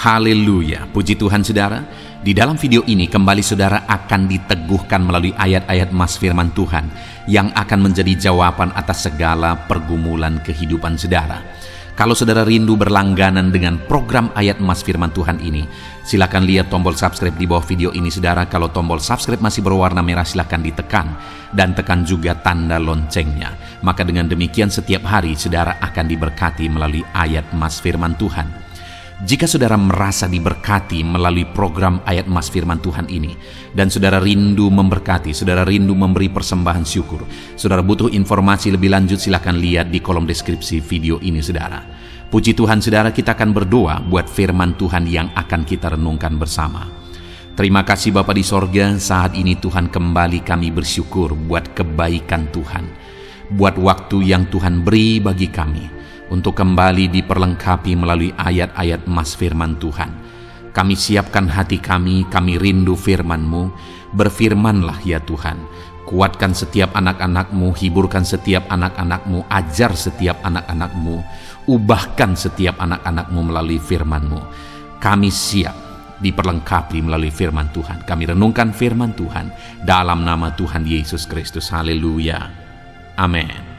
Haleluya, puji Tuhan saudara. Di dalam video ini kembali saudara akan diteguhkan melalui ayat-ayat mas firman Tuhan yang akan menjadi jawaban atas segala pergumulan kehidupan saudara. Kalau saudara rindu berlangganan dengan program ayat mas firman Tuhan ini, silakan lihat tombol subscribe di bawah video ini saudara. Kalau tombol subscribe masih berwarna merah, silakan ditekan dan tekan juga tanda loncengnya. Maka dengan demikian setiap hari saudara akan diberkati melalui ayat mas firman Tuhan. Jika saudara merasa diberkati melalui program ayat mas firman Tuhan ini, dan saudara rindu memberkati, saudara rindu memberi persembahan syukur, saudara butuh informasi lebih lanjut, silakan lihat di kolom deskripsi video ini saudara. Puji Tuhan saudara, kita akan berdoa buat firman Tuhan yang akan kita renungkan bersama. Terima kasih Bapa di sorga, saat ini Tuhan kembali kami bersyukur buat kebaikan Tuhan, buat waktu yang Tuhan beri bagi kami untuk kembali diperlengkapi melalui ayat-ayat mas firman Tuhan. Kami siapkan hati kami rindu firman-Mu. Berfirmanlah ya Tuhan, kuatkan setiap anak-anak-Mu, hiburkan setiap anak-anak-Mu, ajar setiap anak-anak-Mu, ubahkan setiap anak-anak-Mu melalui firman-Mu. Kami siap diperlengkapi melalui firman Tuhan. Kami renungkan firman Tuhan dalam nama Tuhan Yesus Kristus. Haleluya. Amin.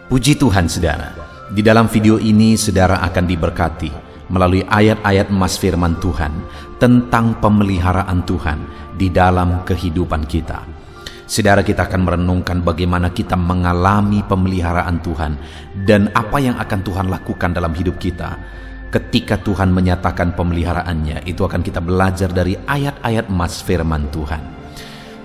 Puji Tuhan saudara, di dalam video ini saudara akan diberkati melalui ayat-ayat mas firman Tuhan tentang pemeliharaan Tuhan di dalam kehidupan kita. Saudara, kita akan merenungkan bagaimana kita mengalami pemeliharaan Tuhan dan apa yang akan Tuhan lakukan dalam hidup kita ketika Tuhan menyatakan pemeliharaannya. Itu akan kita belajar dari ayat-ayat mas firman Tuhan.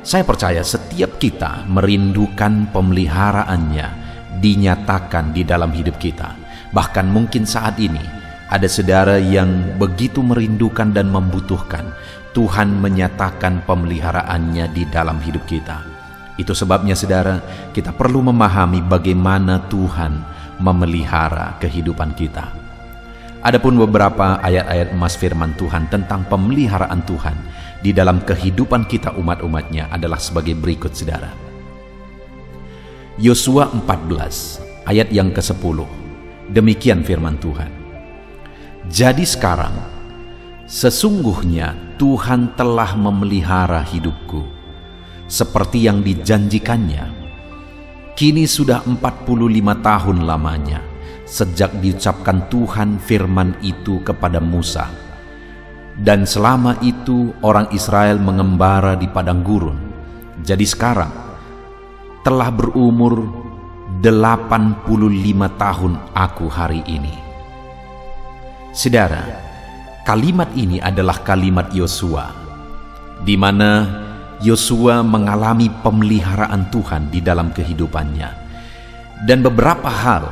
Saya percaya setiap kita merindukan pemeliharaannya dinyatakan di dalam hidup kita. Bahkan mungkin saat ini ada saudara yang begitu merindukan dan membutuhkan Tuhan menyatakan pemeliharaannya di dalam hidup kita. Itu sebabnya saudara, kita perlu memahami bagaimana Tuhan memelihara kehidupan kita. Adapun beberapa ayat-ayat mas firman Tuhan tentang pemeliharaan Tuhan di dalam kehidupan kita umat-umatnya adalah sebagai berikut saudara. Yosua 14 ayat yang ke-10. Demikian firman Tuhan. Jadi sekarang sesungguhnya Tuhan telah memelihara hidupku seperti yang dijanjikannya. Kini sudah 45 tahun lamanya sejak diucapkan Tuhan firman itu kepada Musa. Dan selama itu orang Israel mengembara di padang gurun. Jadi sekarang telah berumur 85 tahun aku hari ini. Saudara, kalimat ini adalah kalimat Yosua, di mana Yosua mengalami pemeliharaan Tuhan di dalam kehidupannya. Dan beberapa hal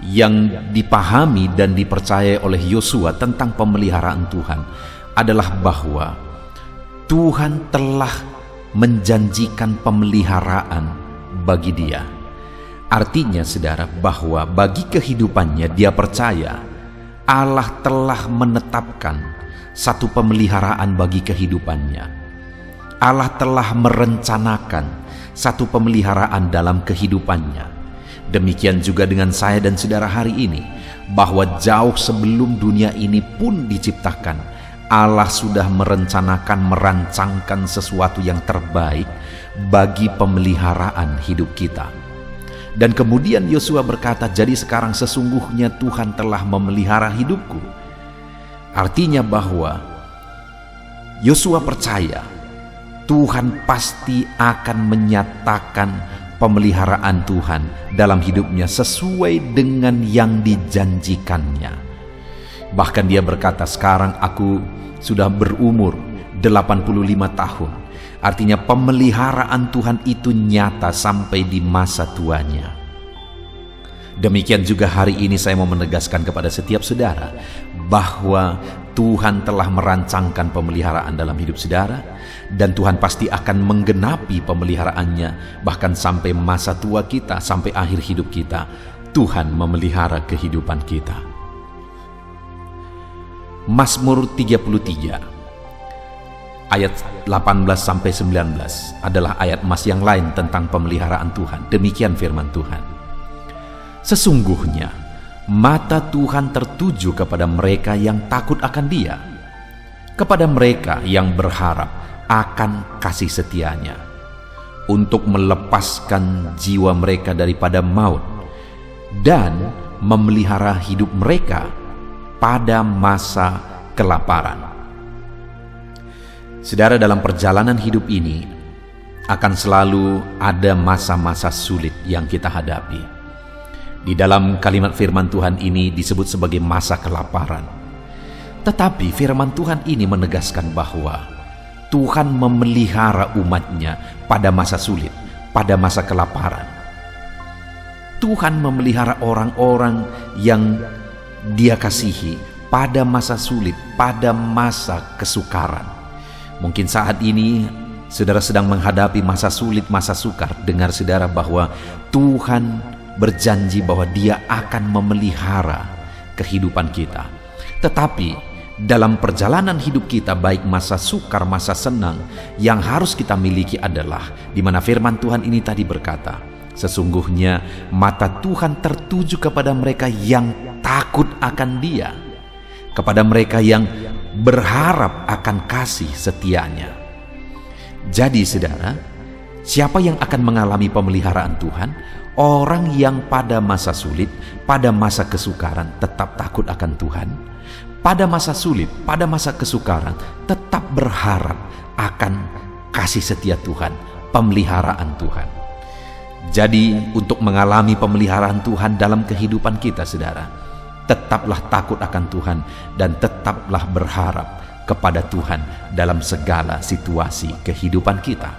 yang dipahami dan dipercayai oleh Yosua tentang pemeliharaan Tuhan adalah bahwa Tuhan telah menjanjikan pemeliharaan bagi dia. Artinya saudara, bahwa bagi kehidupannya dia percaya Allah telah menetapkan satu pemeliharaan bagi kehidupannya. Allah telah merencanakan satu pemeliharaan dalam kehidupannya. Demikian juga dengan saya dan saudara hari ini, bahwa jauh sebelum dunia ini pun diciptakan, Allah sudah merencanakan, merancangkan sesuatu yang terbaik bagi pemeliharaan hidup kita. Dan kemudian Yosua berkata, jadi sekarang sesungguhnya Tuhan telah memelihara hidupku. Artinya bahwa Yosua percaya Tuhan pasti akan menyatakan pemeliharaan Tuhan dalam hidupnya sesuai dengan yang dijanjikannya. Bahkan dia berkata, sekarang aku sudah berumur 85 tahun. Artinya pemeliharaan Tuhan itu nyata sampai di masa tuanya. Demikian juga hari ini saya mau menegaskan kepada setiap saudara bahwa Tuhan telah merancangkan pemeliharaan dalam hidup saudara, dan Tuhan pasti akan menggenapi pemeliharaannya bahkan sampai masa tua kita, sampai akhir hidup kita. Tuhan memelihara kehidupan kita. Mazmur 33 ayat 18-19 adalah ayat mas yang lain tentang pemeliharaan Tuhan. Demikian firman Tuhan. Sesungguhnya Mata Tuhan tertuju kepada mereka yang takut akan Dia, kepada mereka yang berharap akan kasih setia-Nya, untuk melepaskan jiwa mereka daripada maut dan memelihara hidup mereka pada masa kelaparan. Saudara, dalam perjalanan hidup ini akan selalu ada masa-masa sulit yang kita hadapi. Di dalam kalimat firman Tuhan ini disebut sebagai masa kelaparan. Tetapi firman Tuhan ini menegaskan bahwa Tuhan memelihara umat-Nya pada masa sulit, pada masa kelaparan. Tuhan memelihara orang-orang yang Dia kasihi pada masa sulit, pada masa kesukaran. Mungkin saat ini saudara sedang menghadapi masa sulit, masa sukar. Dengar saudara bahwa Tuhan berjanji bahwa Dia akan memelihara kehidupan kita. Tetapi dalam perjalanan hidup kita, baik masa sukar, masa senang, yang harus kita miliki adalah di mana firman Tuhan ini tadi berkata, sesungguhnya mata Tuhan tertuju kepada mereka yang takut akan Dia, kepada mereka yang berharap akan kasih setia-Nya. Jadi saudara, siapa yang akan mengalami pemeliharaan Tuhan? Orang yang pada masa sulit, pada masa kesukaran tetap takut akan Tuhan, pada masa sulit, pada masa kesukaran tetap berharap akan kasih setia Tuhan, pemeliharaan Tuhan. Jadi untuk mengalami pemeliharaan Tuhan dalam kehidupan kita saudara, tetaplah takut akan Tuhan dan tetaplah berharap kepada Tuhan dalam segala situasi kehidupan kita.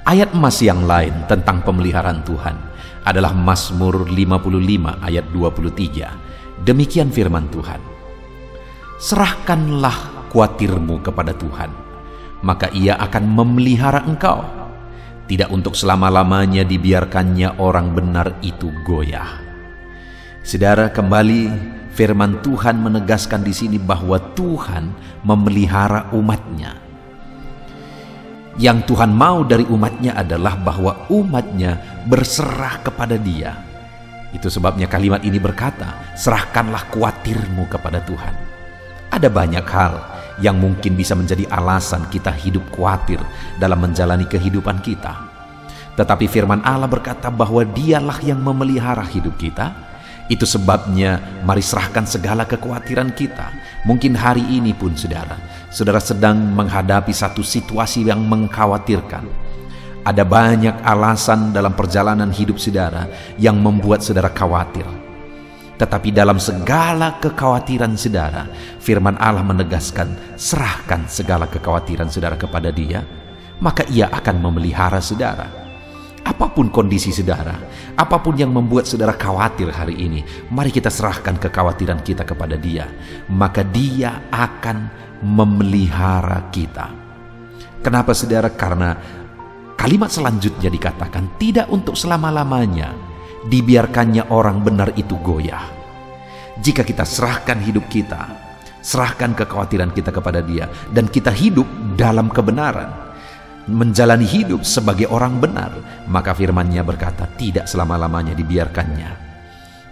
Ayat emas yang lain tentang pemeliharaan Tuhan adalah Mazmur 55 ayat 23. Demikian firman Tuhan, serahkanlah kuatirmu kepada Tuhan, maka Ia akan memelihara engkau. Tidak untuk selama-lamanya dibiarkannya orang benar itu goyah. Saudara, kembali firman Tuhan menegaskan di sini bahwa Tuhan memelihara umat-Nya. Yang Tuhan mau dari umat-Nya adalah bahwa umat-Nya berserah kepada Dia. Itu sebabnya kalimat ini berkata, serahkanlah kuatirmu kepada Tuhan. Ada banyak hal yang mungkin bisa menjadi alasan kita hidup khawatir dalam menjalani kehidupan kita. Tetapi firman Allah berkata bahwa Dialah yang memelihara hidup kita. Itu sebabnya mari serahkan segala kekhawatiran kita. Mungkin hari ini pun saudara sedang menghadapi satu situasi yang mengkhawatirkan. Ada banyak alasan dalam perjalanan hidup saudara yang membuat saudara khawatir. Tetapi dalam segala kekhawatiran saudara, firman Allah menegaskan, serahkan segala kekhawatiran saudara kepada Dia, maka Ia akan memelihara saudara. Apapun kondisi saudara, apapun yang membuat saudara khawatir hari ini, mari kita serahkan kekhawatiran kita kepada Dia, maka Dia akan memelihara kita. Kenapa saudara? Karena kalimat selanjutnya dikatakan, tidak untuk selama-lamanya dibiarkannya orang benar itu goyah. Jika kita serahkan hidup kita, serahkan kekhawatiran kita kepada Dia, dan kita hidup dalam kebenaran, menjalani hidup sebagai orang benar, maka firman-Nya berkata tidak selama-lamanya dibiarkannya.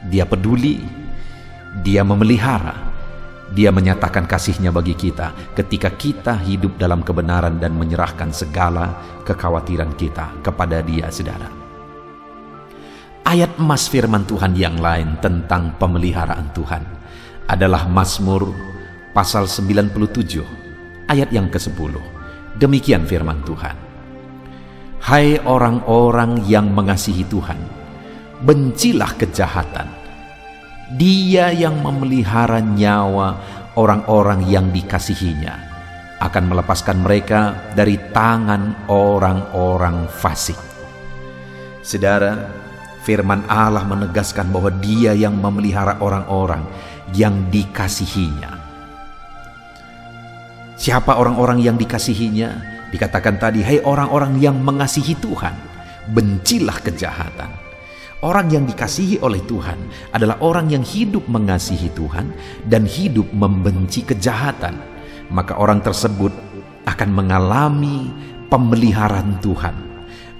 Dia peduli, Dia memelihara, Dia menyatakan kasih-Nya bagi kita ketika kita hidup dalam kebenaran dan menyerahkan segala kekhawatiran kita kepada Dia, saudara. Ayat emas firman Tuhan yang lain tentang pemeliharaan Tuhan adalah Mazmur pasal 97 ayat yang ke-10. Demikian firman Tuhan, hai orang-orang yang mengasihi Tuhan, bencilah kejahatan. Dia yang memelihara nyawa orang-orang yang dikasihinya akan melepaskan mereka dari tangan orang-orang fasik. Saudara, firman Allah menegaskan bahwa Dia yang memelihara orang-orang yang dikasihinya. Siapa orang-orang yang dikasihinya? Dikatakan tadi, hai orang-orang yang mengasihi Tuhan, bencilah kejahatan. Orang yang dikasihi oleh Tuhan adalah orang yang hidup mengasihi Tuhan dan hidup membenci kejahatan. Maka orang tersebut akan mengalami pemeliharaan Tuhan,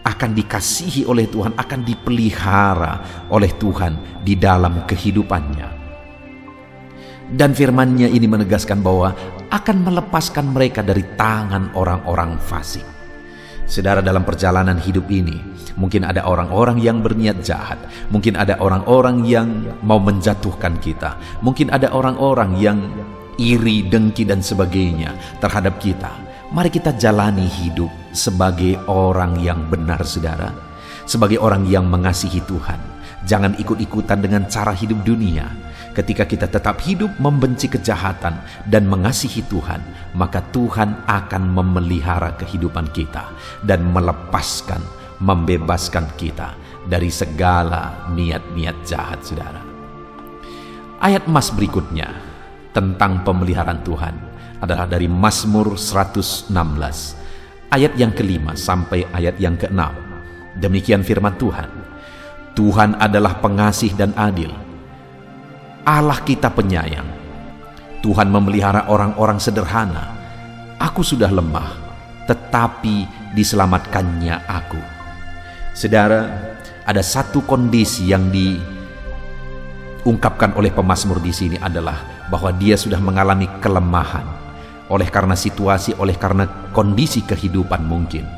akan dikasihi oleh Tuhan, akan dipelihara oleh Tuhan di dalam kehidupannya. Dan firman-Nya ini menegaskan bahwa akan melepaskan mereka dari tangan orang-orang fasik. Saudara, dalam perjalanan hidup ini, mungkin ada orang-orang yang berniat jahat, mungkin ada orang-orang yang mau menjatuhkan kita, mungkin ada orang-orang yang iri, dengki, dan sebagainya terhadap kita. Mari kita jalani hidup sebagai orang yang benar, saudara, sebagai orang yang mengasihi Tuhan. Jangan ikut-ikutan dengan cara hidup dunia. Ketika kita tetap hidup membenci kejahatan dan mengasihi Tuhan, maka Tuhan akan memelihara kehidupan kita dan melepaskan, membebaskan kita dari segala niat-niat jahat, saudara. Ayat emas berikutnya tentang pemeliharaan Tuhan adalah dari Mazmur 116, ayat yang ke-5 sampai ayat yang ke-6. Demikian firman Tuhan. Tuhan adalah pengasih dan adil, Allah kita penyayang. Tuhan memelihara orang-orang sederhana. Aku sudah lemah, tetapi diselamatkannya aku. Saudara, ada satu kondisi yang diungkapkan oleh pemazmur di sini adalah bahwa dia sudah mengalami kelemahan oleh karena situasi, oleh karena kondisi kehidupan mungkin.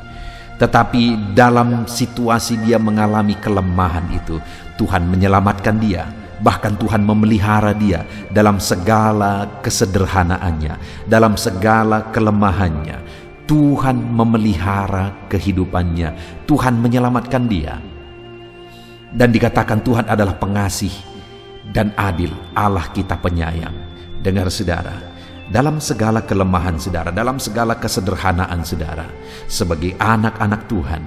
Tetapi dalam situasi dia mengalami kelemahan itu, Tuhan menyelamatkan dia. Bahkan Tuhan memelihara dia dalam segala kesederhanaannya, dalam segala kelemahannya. Tuhan memelihara kehidupannya, Tuhan menyelamatkan dia. Dan dikatakan Tuhan adalah pengasih dan adil, Allah kita penyayang. Dengar saudara, dalam segala kelemahan saudara, dalam segala kesederhanaan saudara, sebagai anak-anak Tuhan,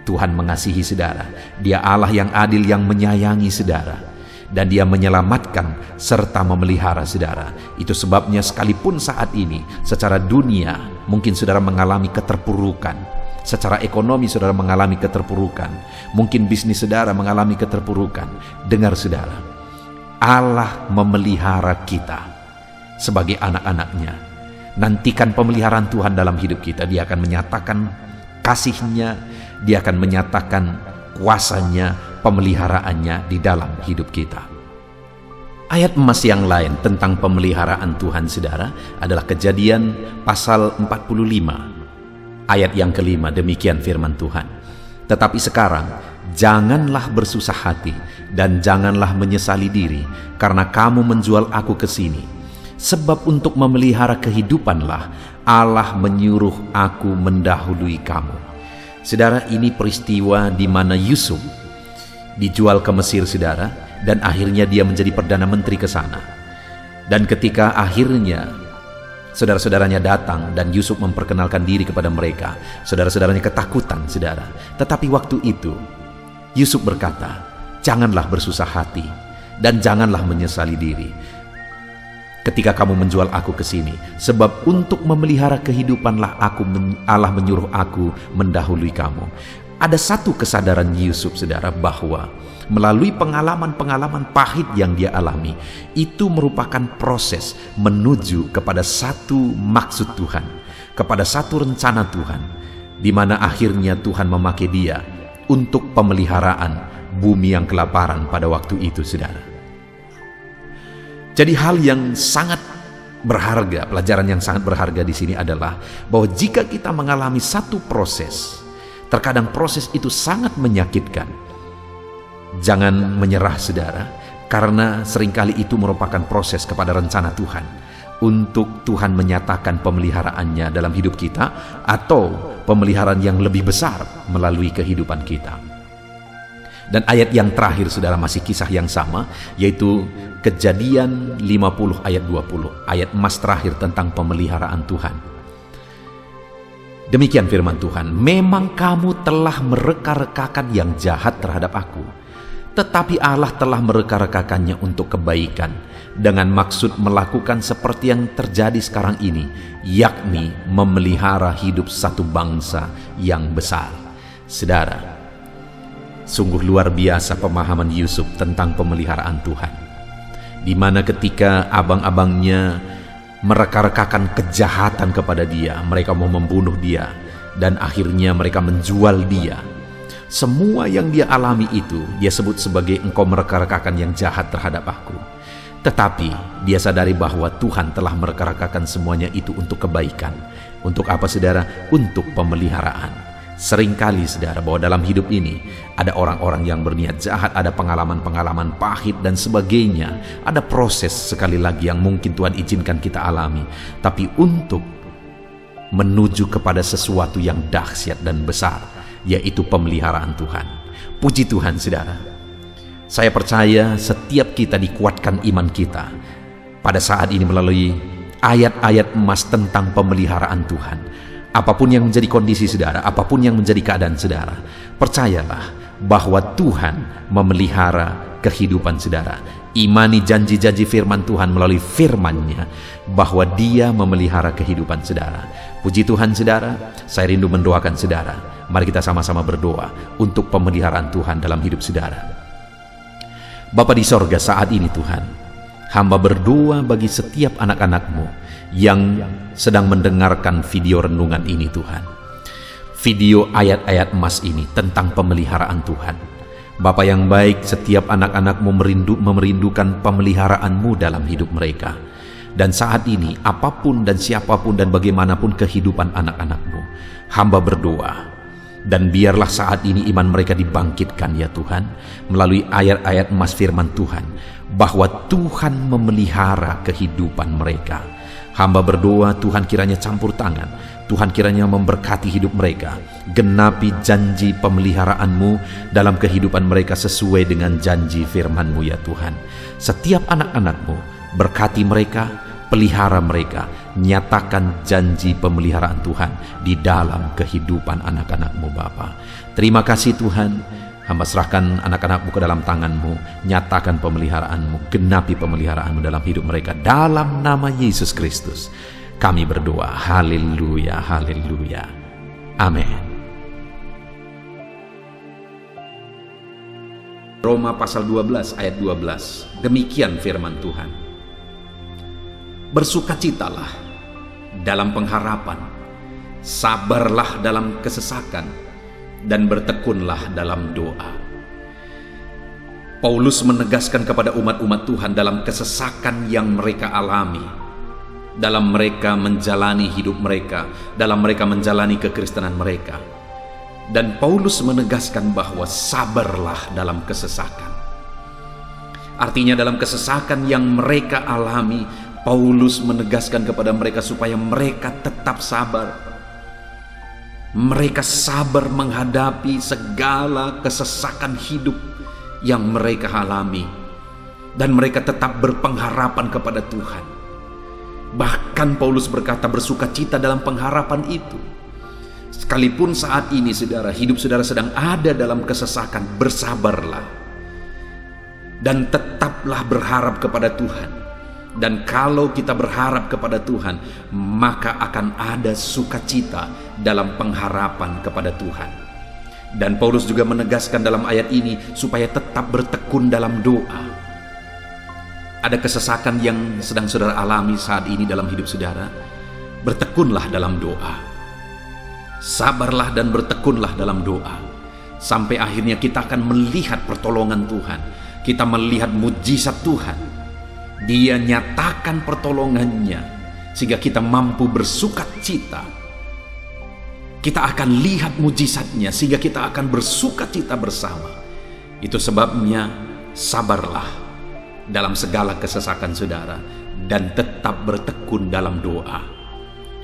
Tuhan mengasihi saudara. Dia Allah yang adil, yang menyayangi saudara. Dan dia menyelamatkan serta memelihara saudara. Itu sebabnya sekalipun saat ini secara dunia mungkin saudara mengalami keterpurukan, secara ekonomi saudara mengalami keterpurukan, mungkin bisnis saudara mengalami keterpurukan, dengar saudara, Allah memelihara kita sebagai anak-anaknya. Nantikan pemeliharaan Tuhan dalam hidup kita. Dia akan menyatakan kasih-Nya, dia akan menyatakan kuasa-Nya, pemeliharaannya di dalam hidup kita. Ayat emas yang lain tentang pemeliharaan Tuhan saudara adalah Kejadian pasal 45 ayat yang ke-5. Demikian firman Tuhan. Tetapi sekarang janganlah bersusah hati dan janganlah menyesali diri karena kamu menjual aku ke sini, sebab untuk memelihara kehidupanlah Allah menyuruh aku mendahului kamu. Saudara, ini peristiwa di mana Yusuf dijual ke Mesir, saudara, dan akhirnya dia menjadi Perdana Menteri ke sana. Dan ketika akhirnya saudara-saudaranya datang dan Yusuf memperkenalkan diri kepada mereka, saudara-saudaranya ketakutan, saudara. Tetapi waktu itu Yusuf berkata, janganlah bersusah hati dan janganlah menyesali diri ketika kamu menjual aku ke sini, sebab untuk memelihara kehidupanlah Allah menyuruh aku mendahului kamu. Ada satu kesadaran Yusuf, saudara, bahwa melalui pengalaman-pengalaman pahit yang dia alami, itu merupakan proses menuju kepada satu maksud Tuhan, kepada satu rencana Tuhan, di mana akhirnya Tuhan memakai dia untuk pemeliharaan bumi yang kelaparan pada waktu itu, saudara. Jadi hal yang sangat berharga, pelajaran yang sangat berharga di sini adalah bahwa jika kita mengalami satu proses, terkadang proses itu sangat menyakitkan. Jangan menyerah, saudara, karena seringkali itu merupakan proses kepada rencana Tuhan untuk Tuhan menyatakan pemeliharaannya dalam hidup kita, atau pemeliharaan yang lebih besar melalui kehidupan kita. Dan ayat yang terakhir, saudara, masih kisah yang sama, yaitu Kejadian 50 ayat 20, ayat emas terakhir tentang pemeliharaan Tuhan. Demikian firman Tuhan, memang kamu telah mereka-rekakan yang jahat terhadap aku, tetapi Allah telah mereka-rekakannya untuk kebaikan, dengan maksud melakukan seperti yang terjadi sekarang ini, yakni memelihara hidup satu bangsa yang besar. Saudara, sungguh luar biasa pemahaman Yusuf tentang pemeliharaan Tuhan, di mana ketika abang-abangnya mereka-rekakan kejahatan kepada dia, mereka mau membunuh dia, dan akhirnya mereka menjual dia. Semua yang dia alami itu dia sebut sebagai engkau mereka-rekakan yang jahat terhadap aku. Tetapi dia sadari bahwa Tuhan telah mereka-rekakan semuanya itu untuk kebaikan. Untuk apa saudara? Untuk pemeliharaan. Seringkali saudara bahwa dalam hidup ini ada orang-orang yang berniat jahat, ada pengalaman-pengalaman pahit dan sebagainya. Ada proses sekali lagi yang mungkin Tuhan izinkan kita alami. Tapi untuk menuju kepada sesuatu yang dahsyat dan besar, yaitu pemeliharaan Tuhan. Puji Tuhan saudara. Saya percaya setiap kita dikuatkan iman kita pada saat ini melalui ayat-ayat emas tentang pemeliharaan Tuhan. Apapun yang menjadi kondisi saudara, apapun yang menjadi keadaan saudara, percayalah bahwa Tuhan memelihara kehidupan saudara. Imani janji-janji firman Tuhan melalui firman-Nya bahwa Dia memelihara kehidupan saudara. Puji Tuhan saudara, saya rindu mendoakan saudara. Mari kita sama-sama berdoa untuk pemeliharaan Tuhan dalam hidup saudara. Bapa di sorga, saat ini Tuhan, hamba berdoa bagi setiap anak-anak-Mu yang sedang mendengarkan video renungan ini Tuhan. Video ayat-ayat emas ini tentang pemeliharaan Tuhan. Bapa yang baik, setiap anak-anak-Mu merindukan pemeliharaan-Mu dalam hidup mereka. Dan saat ini, apapun dan siapapun dan bagaimanapun kehidupan anak-anak-Mu, hamba berdoa. Dan biarlah saat ini iman mereka dibangkitkan ya Tuhan, melalui ayat-ayat emas firman Tuhan, bahwa Tuhan memelihara kehidupan mereka. Hamba berdoa Tuhan kiranya campur tangan, Tuhan kiranya memberkati hidup mereka, genapi janji pemeliharaan-Mu dalam kehidupan mereka sesuai dengan janji firman-Mu ya Tuhan. Setiap anak-anak-Mu, berkati mereka, pelihara mereka, nyatakan janji pemeliharaan Tuhan di dalam kehidupan anak-anak-Mu Bapa. Terima kasih Tuhan, hamba serahkan anak-anak-Mu ke dalam tangan-Mu, nyatakan pemeliharaan-Mu, genapi pemeliharaan-Mu dalam hidup mereka, dalam nama Yesus Kristus kami berdoa. Haleluya, haleluya, amin. Roma pasal 12 ayat 12, demikian firman Tuhan. Bersukacitalah dalam pengharapan, sabarlah dalam kesesakan, dan bertekunlah dalam doa. Paulus menegaskan kepada umat-umat Tuhan dalam kesesakan yang mereka alami, dalam mereka menjalani hidup mereka, dalam mereka menjalani kekristenan mereka. Dan Paulus menegaskan bahwa sabarlah dalam kesesakan. Artinya dalam kesesakan yang mereka alami, Paulus menegaskan kepada mereka supaya mereka tetap sabar. Mereka sabar menghadapi segala kesesakan hidup yang mereka alami. Dan mereka tetap berpengharapan kepada Tuhan. Bahkan Paulus berkata bersukacita dalam pengharapan itu. Sekalipun saat ini saudara, hidup saudara sedang ada dalam kesesakan, bersabarlah. Dan tetaplah berharap kepada Tuhan. Dan kalau kita berharap kepada Tuhan, maka akan ada sukacita dalam pengharapan kepada Tuhan. Dan Paulus juga menegaskan dalam ayat ini supaya tetap bertekun dalam doa. Ada kesesakan yang sedang saudara alami saat ini dalam hidup saudara, bertekunlah dalam doa. Sabarlah dan bertekunlah dalam doa. Sampai akhirnya kita akan melihat pertolongan Tuhan. Kita melihat mujizat Tuhan. Dia nyatakan pertolongannya sehingga kita mampu bersukacita. Kita akan lihat mujizatnya sehingga kita akan bersukacita bersama. Itu sebabnya sabarlah dalam segala kesesakan saudara dan tetap bertekun dalam doa.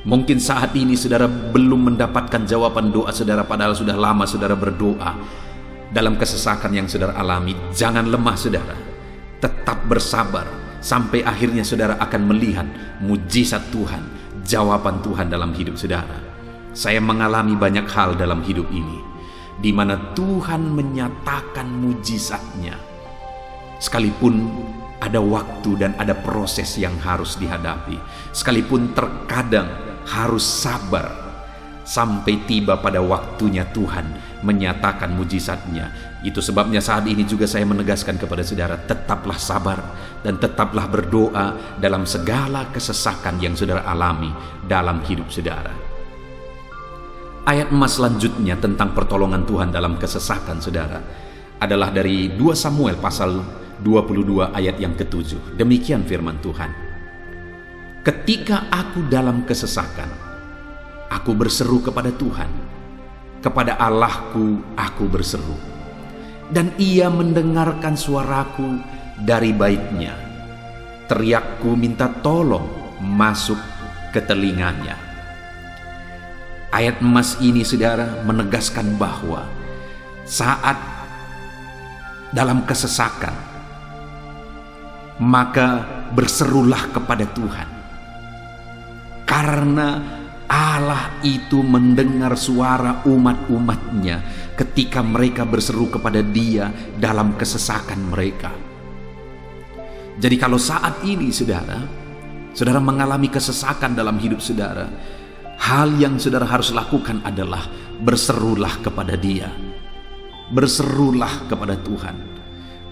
Mungkin saat ini saudara belum mendapatkan jawaban doa saudara, padahal sudah lama saudara berdoa dalam kesesakan yang saudara alami. Jangan lemah saudara, tetap bersabar sampai akhirnya saudara akan melihat mujizat Tuhan, jawaban Tuhan dalam hidup saudara. Saya mengalami banyak hal dalam hidup ini di mana Tuhan menyatakan mujizatnya, sekalipun ada waktu dan ada proses yang harus dihadapi, sekalipun terkadang harus sabar sampai tiba pada waktunya Tuhan menyatakan mujizatnya. Itu sebabnya saat ini juga saya menegaskan kepada saudara, tetaplah sabar dan tetaplah berdoa dalam segala kesesakan yang saudara alami dalam hidup saudara. Ayat emas selanjutnya tentang pertolongan Tuhan dalam kesesakan, saudara, adalah dari 2 Samuel pasal 22 ayat yang ke-7. Demikian firman Tuhan. Ketika aku dalam kesesakan, aku berseru kepada Tuhan, kepada Allahku aku berseru, dan Ia mendengarkan suaraku dari baitnya. Teriakku minta tolong masuk ke telinganya. Ayat emas ini, saudara, menegaskan bahwa saat dalam kesesakan, maka berserulah kepada Tuhan, karena Allah itu mendengar suara umat-umatnya ketika mereka berseru kepada Dia dalam kesesakan mereka. Jadi kalau saat ini saudara mengalami kesesakan dalam hidup saudara, hal yang saudara harus lakukan adalah berserulah kepada Dia. Berserulah kepada Tuhan,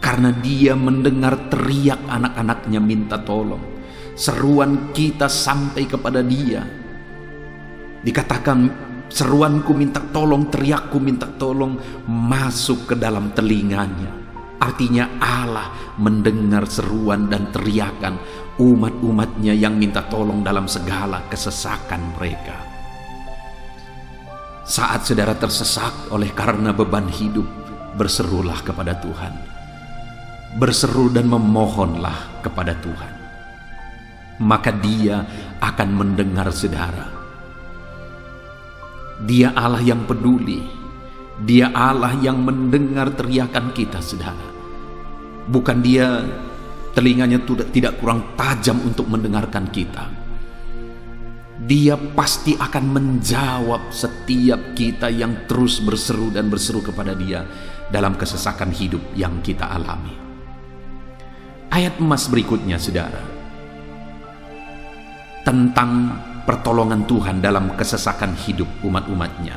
karena Dia mendengar teriak anak-anaknya minta tolong. Seruan kita sampai kepada Dia. Dikatakan, seruanku minta tolong, teriakku minta tolong masuk ke dalam telinganya. Artinya Allah mendengar seruan dan teriakan umat-umatnya yang minta tolong dalam segala kesesakan mereka. Saat saudara tersesak oleh karena beban hidup, berserulah kepada Tuhan. Berseru dan memohonlah kepada Tuhan. Maka Dia akan mendengar saudara. Dia Allah yang peduli. Dia Allah yang mendengar teriakan kita, saudara. Bukan Dia telinganya tidak kurang tajam untuk mendengarkan kita. Dia pasti akan menjawab setiap kita yang terus berseru dan berseru kepada Dia dalam kesesakan hidup yang kita alami. Ayat emas berikutnya, saudara, tentang pertolongan Tuhan dalam kesesakan hidup umat-umatnya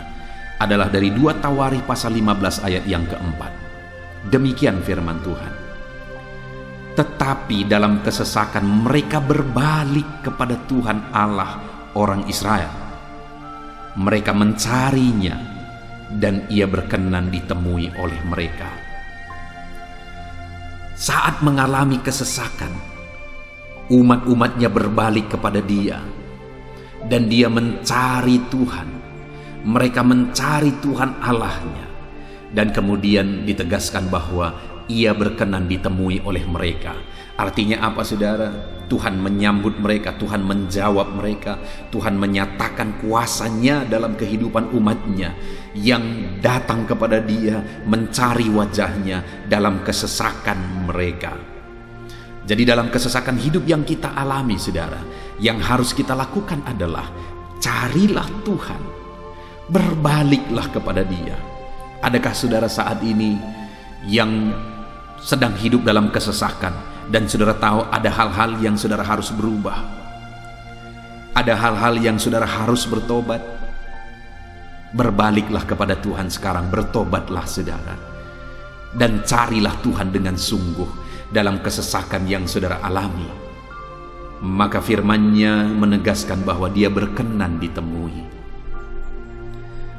adalah dari 2 Tawarikh pasal 15 ayat yang keempat. Demikian firman Tuhan. Tetapi dalam kesesakan mereka berbalik kepada Tuhan Allah orang Israel. Mereka mencarinya dan Ia berkenan ditemui oleh mereka. Saat mengalami kesesakan, umat-umatnya berbalik kepada Dia dan Dia mencari Tuhan. Mereka mencari Tuhan Allahnya, dan kemudian ditegaskan bahwa Ia berkenan ditemui oleh mereka. Artinya apa, saudara? Tuhan menyambut mereka, Tuhan menjawab mereka, Tuhan menyatakan kuasa-Nya dalam kehidupan umat-Nya yang datang kepada Dia, mencari wajah-Nya dalam kesesakan mereka. Jadi dalam kesesakan hidup yang kita alami, saudara, yang harus kita lakukan adalah carilah Tuhan, berbaliklah kepada Dia. Adakah saudara saat ini yang sedang hidup dalam kesesakan dan saudara tahu ada hal-hal yang saudara harus berubah, ada hal-hal yang saudara harus bertobat? Berbaliklah kepada Tuhan sekarang, bertobatlah saudara, dan carilah Tuhan dengan sungguh dalam kesesakan yang saudara alami. Maka firman-Nya menegaskan bahwa Dia berkenan ditemui.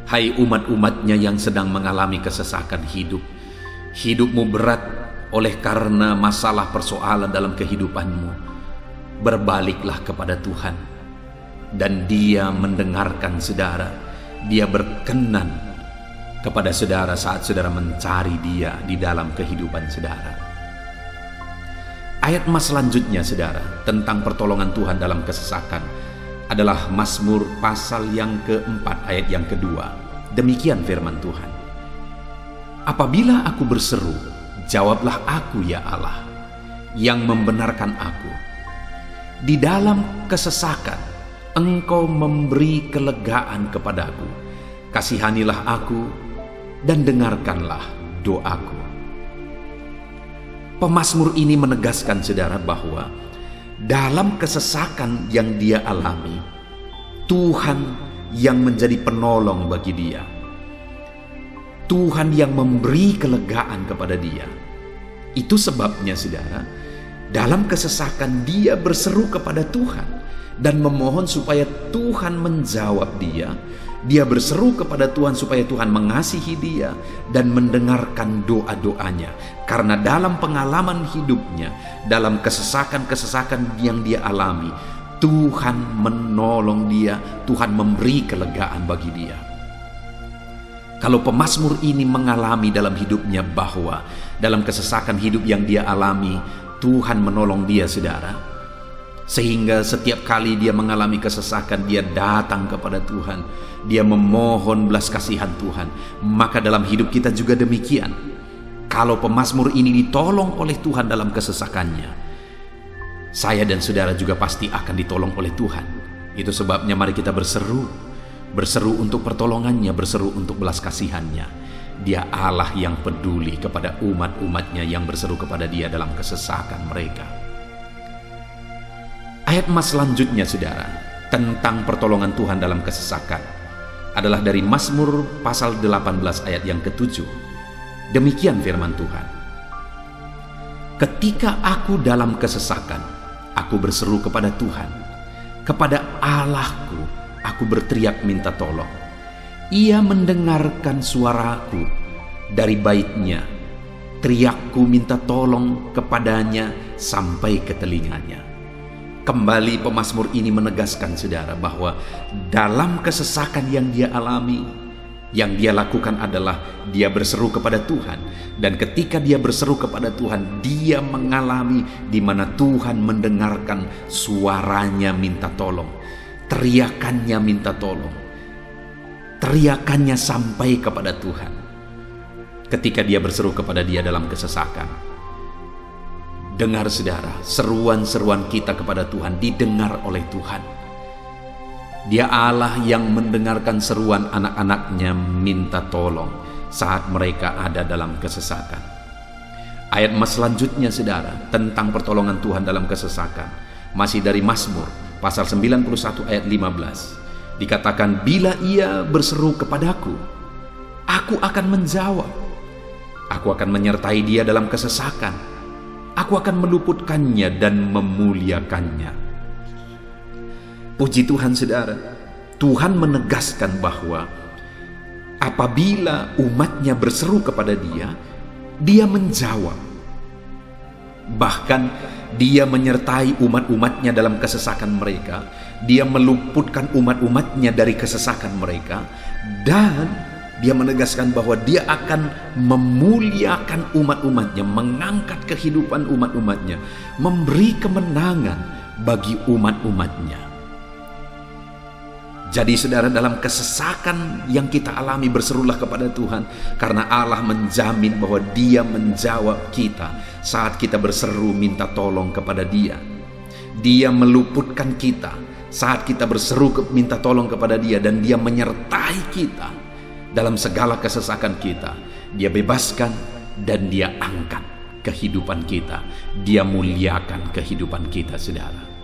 Hai umat-umat-Nya yang sedang mengalami kesesakan hidup, hidupmu berat oleh karena masalah persoalan dalam kehidupanmu, berbaliklah kepada Tuhan dan Dia mendengarkan saudara. Dia berkenan kepada saudara saat saudara mencari Dia di dalam kehidupan saudara. Ayat emas selanjutnya, saudara, tentang pertolongan Tuhan dalam kesesakan adalah Mazmur pasal yang keempat ayat yang kedua. Demikian firman Tuhan. Apabila aku berseru, jawablah aku ya Allah, yang membenarkan aku. Di dalam kesesakan, Engkau memberi kelegaan kepadaku. Kasihanilah aku dan dengarkanlah doaku. Pemazmur ini menegaskan saudara bahwa dalam kesesakan yang dia alami, Tuhan yang menjadi penolong bagi dia. Tuhan yang memberi kelegaan kepada dia. Itu sebabnya saudara, dalam kesesakan dia berseru kepada Tuhan dan memohon supaya Tuhan menjawab dia Dia berseru kepada Tuhan supaya Tuhan mengasihi dia dan mendengarkan doa-doanya. Karena dalam pengalaman hidupnya, dalam kesesakan-kesesakan yang dia alami, Tuhan menolong dia, Tuhan memberi kelegaan bagi dia. Kalau pemazmur ini mengalami dalam hidupnya bahwa dalam kesesakan hidup yang dia alami, Tuhan menolong dia, saudara. Sehingga setiap kali dia mengalami kesesakan, dia datang kepada Tuhan, dia memohon belas kasihan Tuhan. Maka dalam hidup kita juga demikian. Kalau pemazmur ini ditolong oleh Tuhan dalam kesesakannya, saya dan saudara juga pasti akan ditolong oleh Tuhan. Itu sebabnya mari kita berseru untuk pertolongannya, berseru untuk belas kasihannya. Dia Allah yang peduli kepada umat-umatnya yang berseru kepada dia dalam kesesakan mereka. Ayat emas selanjutnya, saudara, tentang pertolongan Tuhan dalam kesesakan adalah dari Mazmur pasal 18 ayat yang ke-7. Demikian firman Tuhan. Ketika aku dalam kesesakan, aku berseru kepada Tuhan. Kepada Allahku, aku berteriak minta tolong. Ia mendengarkan suaraku dari baitnya. Teriakku minta tolong kepadanya sampai ke telinganya. Kembali pemazmur ini menegaskan, saudara, bahwa dalam kesesakan yang dia alami, yang dia lakukan adalah dia berseru kepada Tuhan. Dan ketika dia berseru kepada Tuhan, dia mengalami di mana Tuhan mendengarkan suaranya minta tolong, teriakannya minta tolong, teriakannya sampai kepada Tuhan. Ketika dia berseru kepada dia dalam kesesakan, dengar, saudara, seruan-seruan kita kepada Tuhan didengar oleh Tuhan. Dia Allah yang mendengarkan seruan anak-anaknya minta tolong saat mereka ada dalam kesesakan. Ayat emas selanjutnya, saudara, tentang pertolongan Tuhan dalam kesesakan, masih dari Mazmur pasal 91 ayat 15. Dikatakan, bila ia berseru kepadaku, aku akan menjawab. Aku akan menyertai dia dalam kesesakan. Aku akan meluputkannya dan memuliakannya. Puji Tuhan, saudara. Tuhan menegaskan bahwa apabila umatnya berseru kepada dia, dia menjawab. Bahkan dia menyertai umat-umatnya dalam kesesakan mereka. Dia meluputkan umat-umatnya dari kesesakan mereka. Dan dia menegaskan bahwa dia akan memuliakan umat-umatnya, mengangkat kehidupan umat-umatnya, memberi kemenangan bagi umat-umatnya. Jadi, saudara, dalam kesesakan yang kita alami, berserulah kepada Tuhan, karena Allah menjamin bahwa dia menjawab kita saat kita berseru minta tolong kepada dia. Dia meluputkan kita saat kita berseru minta tolong kepada dia, dan dia menyertai kita dalam segala kesesakan kita. Dia bebaskan dan dia angkat kehidupan kita. Dia muliakan kehidupan kita, saudara.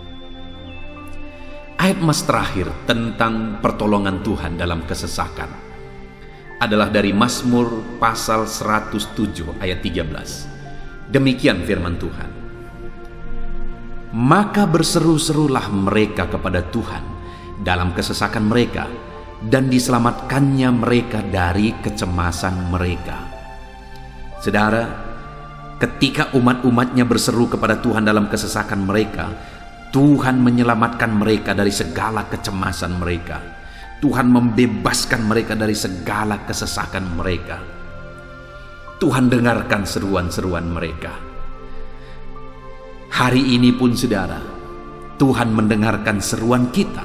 Ayat emas terakhir tentang pertolongan Tuhan dalam kesesakan adalah dari Mazmur pasal 107 ayat 13. Demikian firman Tuhan. Maka berseru-serulah mereka kepada Tuhan dalam kesesakan mereka, dan diselamatkannya mereka dari kecemasan mereka. Saudara, ketika umat-umatnya berseru kepada Tuhan dalam kesesakan mereka, Tuhan menyelamatkan mereka dari segala kecemasan mereka. Tuhan membebaskan mereka dari segala kesesakan mereka. Tuhan dengarkan seruan-seruan mereka. Hari ini pun, saudara, Tuhan mendengarkan seruan kita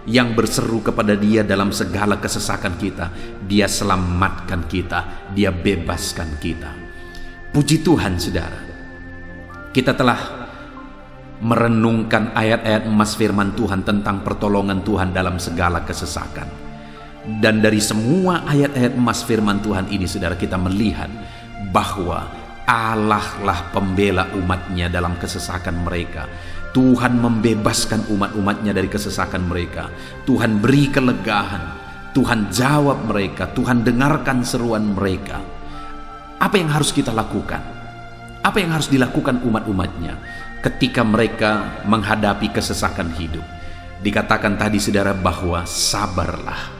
yang berseru kepada dia dalam segala kesesakan kita. Dia selamatkan kita, dia bebaskan kita. Puji Tuhan, saudara. Kita telah merenungkan ayat-ayat emas firman Tuhan tentang pertolongan Tuhan dalam segala kesesakan. Dan dari semua ayat-ayat emas firman Tuhan ini, saudara, kita melihat bahwa Allah lah pembela umatnya dalam kesesakan mereka. Tuhan membebaskan umat-umatnya dari kesesakan mereka. Tuhan beri kelegaan. Tuhan jawab mereka. Tuhan dengarkan seruan mereka. Apa yang harus kita lakukan? Apa yang harus dilakukan umat-umatnya ketika mereka menghadapi kesesakan hidup? Dikatakan tadi, saudara, bahwa sabarlah.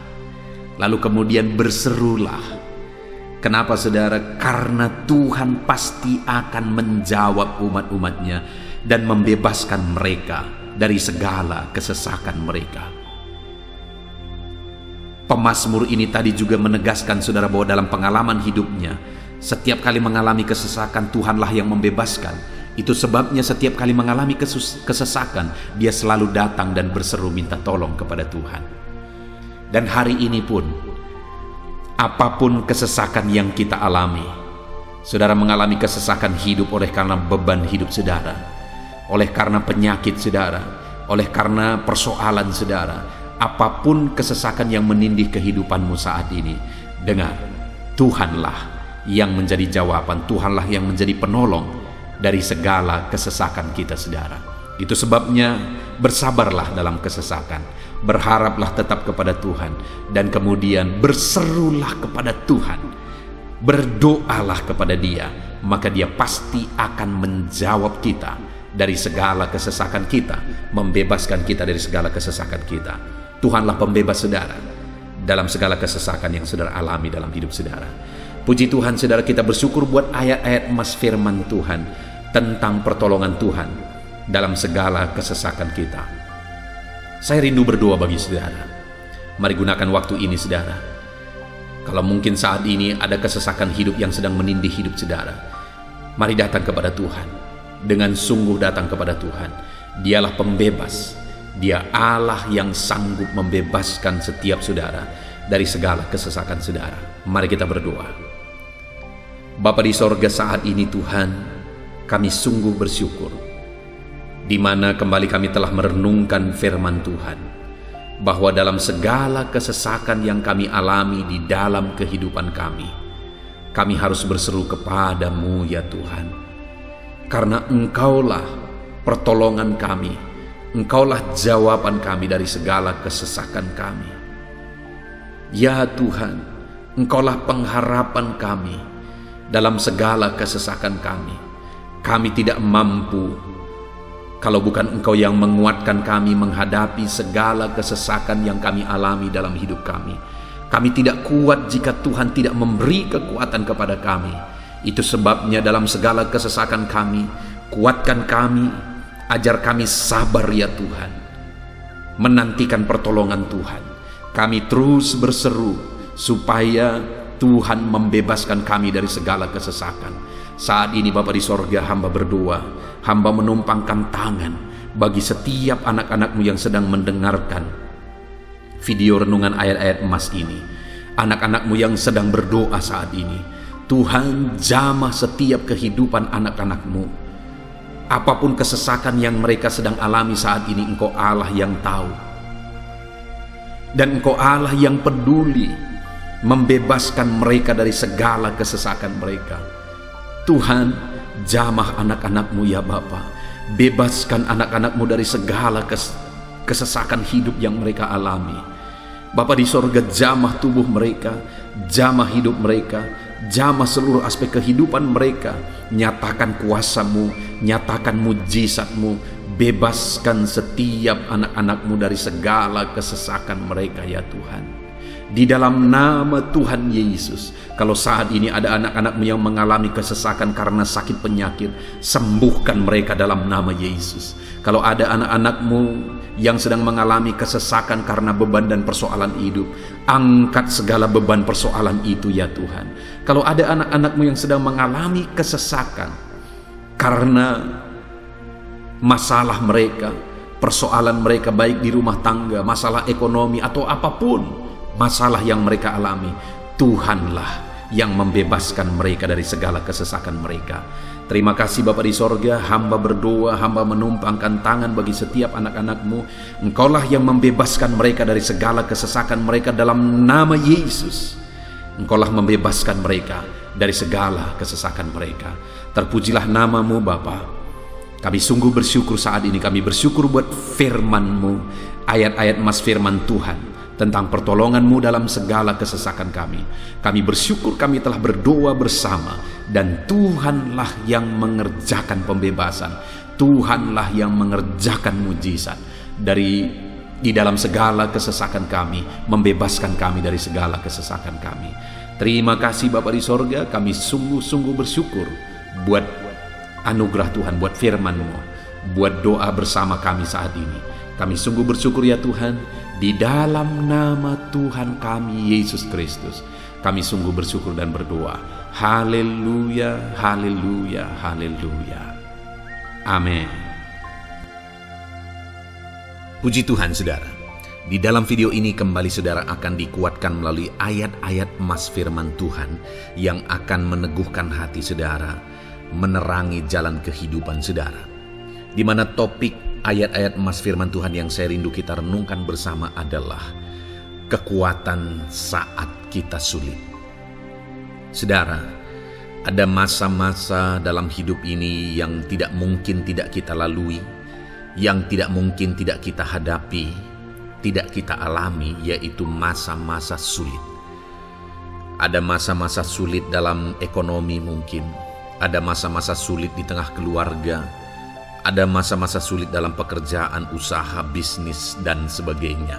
Lalu kemudian berserulah. Kenapa saudara? Karena Tuhan pasti akan menjawab umat-umatnya dan membebaskan mereka dari segala kesesakan mereka. Pemazmur ini tadi juga menegaskan saudara bahwa dalam pengalaman hidupnya, setiap kali mengalami kesesakan, Tuhanlah yang membebaskan. Itu sebabnya setiap kali mengalami kesesakan, dia selalu datang dan berseru minta tolong kepada Tuhan. Dan hari ini pun, apapun kesesakan yang kita alami, saudara mengalami kesesakan hidup oleh karena beban hidup saudara, oleh karena penyakit saudara, oleh karena persoalan saudara, apapun kesesakan yang menindih kehidupanmu saat ini, dengar, Tuhanlah yang menjadi jawaban, Tuhanlah yang menjadi penolong dari segala kesesakan kita saudara. Itu sebabnya bersabarlah dalam kesesakan, berharaplah tetap kepada Tuhan, dan kemudian berserulah kepada Tuhan, berdoalah kepada Dia, maka Dia pasti akan menjawab kita dari segala kesesakan kita, membebaskan kita dari segala kesesakan kita. Tuhanlah pembebas saudara dalam segala kesesakan yang saudara alami dalam hidup saudara. Puji Tuhan saudara, kita bersyukur buat ayat-ayat emas firman Tuhan tentang pertolongan Tuhan dalam segala kesesakan kita. Saya rindu berdoa bagi saudara. Mari gunakan waktu ini saudara. Kalau mungkin saat ini ada kesesakan hidup yang sedang menindih hidup saudara, mari datang kepada Tuhan. Dengan sungguh datang kepada Tuhan. Dialah pembebas. Dia Allah yang sanggup membebaskan setiap saudara dari segala kesesakan saudara. Mari kita berdoa. Bapa di sorga, saat ini Tuhan, kami sungguh bersyukur di mana kembali kami telah merenungkan firman Tuhan, bahwa dalam segala kesesakan yang kami alami di dalam kehidupan kami harus berseru kepadamu ya Tuhan, karena Engkaulah pertolongan kami, Engkaulah jawaban kami dari segala kesesakan kami. Ya Tuhan, Engkaulah pengharapan kami dalam segala kesesakan kami. Kami tidak mampu kalau bukan Engkau yang menguatkan kami menghadapi segala kesesakan yang kami alami dalam hidup kami. Kami tidak kuat jika Tuhan tidak memberi kekuatan kepada kami. Itu sebabnya dalam segala kesesakan kami, kuatkan kami, ajar kami sabar ya Tuhan, menantikan pertolongan Tuhan. Kami terus berseru supaya Tuhan membebaskan kami dari segala kesesakan. Saat ini Bapa di sorga, hamba berdoa, hamba menumpangkan tangan bagi setiap anak-anak-Mu yang sedang mendengarkan video renungan ayat-ayat emas ini. Anak-anak-Mu yang sedang berdoa saat ini, Tuhan jamah setiap kehidupan anak-anak-Mu. Apapun kesesakan yang mereka sedang alami saat ini, Engkau Allah yang tahu. Dan Engkau Allah yang peduli membebaskan mereka dari segala kesesakan mereka. Tuhan, jamah anak-anak-Mu ya Bapa. Bebaskan anak-anak-Mu dari segala kesesakan hidup yang mereka alami. Bapa di sorga, jamah tubuh mereka, jamah hidup mereka, jamah seluruh aspek kehidupan mereka. Nyatakan kuasa-Mu, nyatakan mujizat-Mu, bebaskan setiap anak-anak-Mu dari segala kesesakan mereka ya Tuhan. Di dalam nama Tuhan Yesus, kalau saat ini ada anak-anak-Mu yang mengalami kesesakan karena sakit penyakit, sembuhkan mereka dalam nama Yesus. Kalau ada anak-anak-Mu yang sedang mengalami kesesakan karena beban dan persoalan hidup, angkat segala beban persoalan itu ya Tuhan. Kalau ada anak-anak-Mu yang sedang mengalami kesesakan karena masalah mereka, persoalan mereka baik di rumah tangga, masalah ekonomi atau apapun masalah yang mereka alami, Tuhanlah yang membebaskan mereka dari segala kesesakan mereka. Terima kasih Bapa di sorga, hamba berdoa, hamba menumpangkan tangan bagi setiap anak-anak-Mu. Engkaulah yang membebaskan mereka dari segala kesesakan mereka dalam nama Yesus. Engkaulah membebaskan mereka dari segala kesesakan mereka. Terpujilah nama-Mu Bapa. Kami sungguh bersyukur saat ini, kami bersyukur buat firman-Mu, ayat-ayat emas firman Tuhan tentang pertolongan-Mu dalam segala kesesakan kami. Kami bersyukur kami telah berdoa bersama, dan Tuhanlah yang mengerjakan pembebasan, Tuhanlah yang mengerjakan mujizat dari di dalam segala kesesakan kami, membebaskan kami dari segala kesesakan kami. Terima kasih Bapa di sorga, kami sungguh-sungguh bersyukur buat anugerah Tuhan, buat firman-Mu, buat doa bersama kami saat ini. Kami sungguh bersyukur ya Tuhan, di dalam nama Tuhan kami Yesus Kristus, kami sungguh bersyukur dan berdoa. Haleluya, haleluya, haleluya. Amin. Puji Tuhan saudara, di dalam video ini kembali saudara akan dikuatkan melalui ayat-ayat emas firman Tuhan yang akan meneguhkan hati saudara, menerangi jalan kehidupan saudara. Di mana topik ayat-ayat emas firman Tuhan yang saya rindu kita renungkan bersama adalah kekuatan saat kita sulit. Saudara, ada masa-masa dalam hidup ini yang tidak mungkin tidak kita lalui, yang tidak mungkin tidak kita hadapi, tidak kita alami, yaitu masa-masa sulit. Ada masa-masa sulit dalam ekonomi mungkin, ada masa-masa sulit di tengah keluarga, ada masa-masa sulit dalam pekerjaan, usaha, bisnis, dan sebagainya.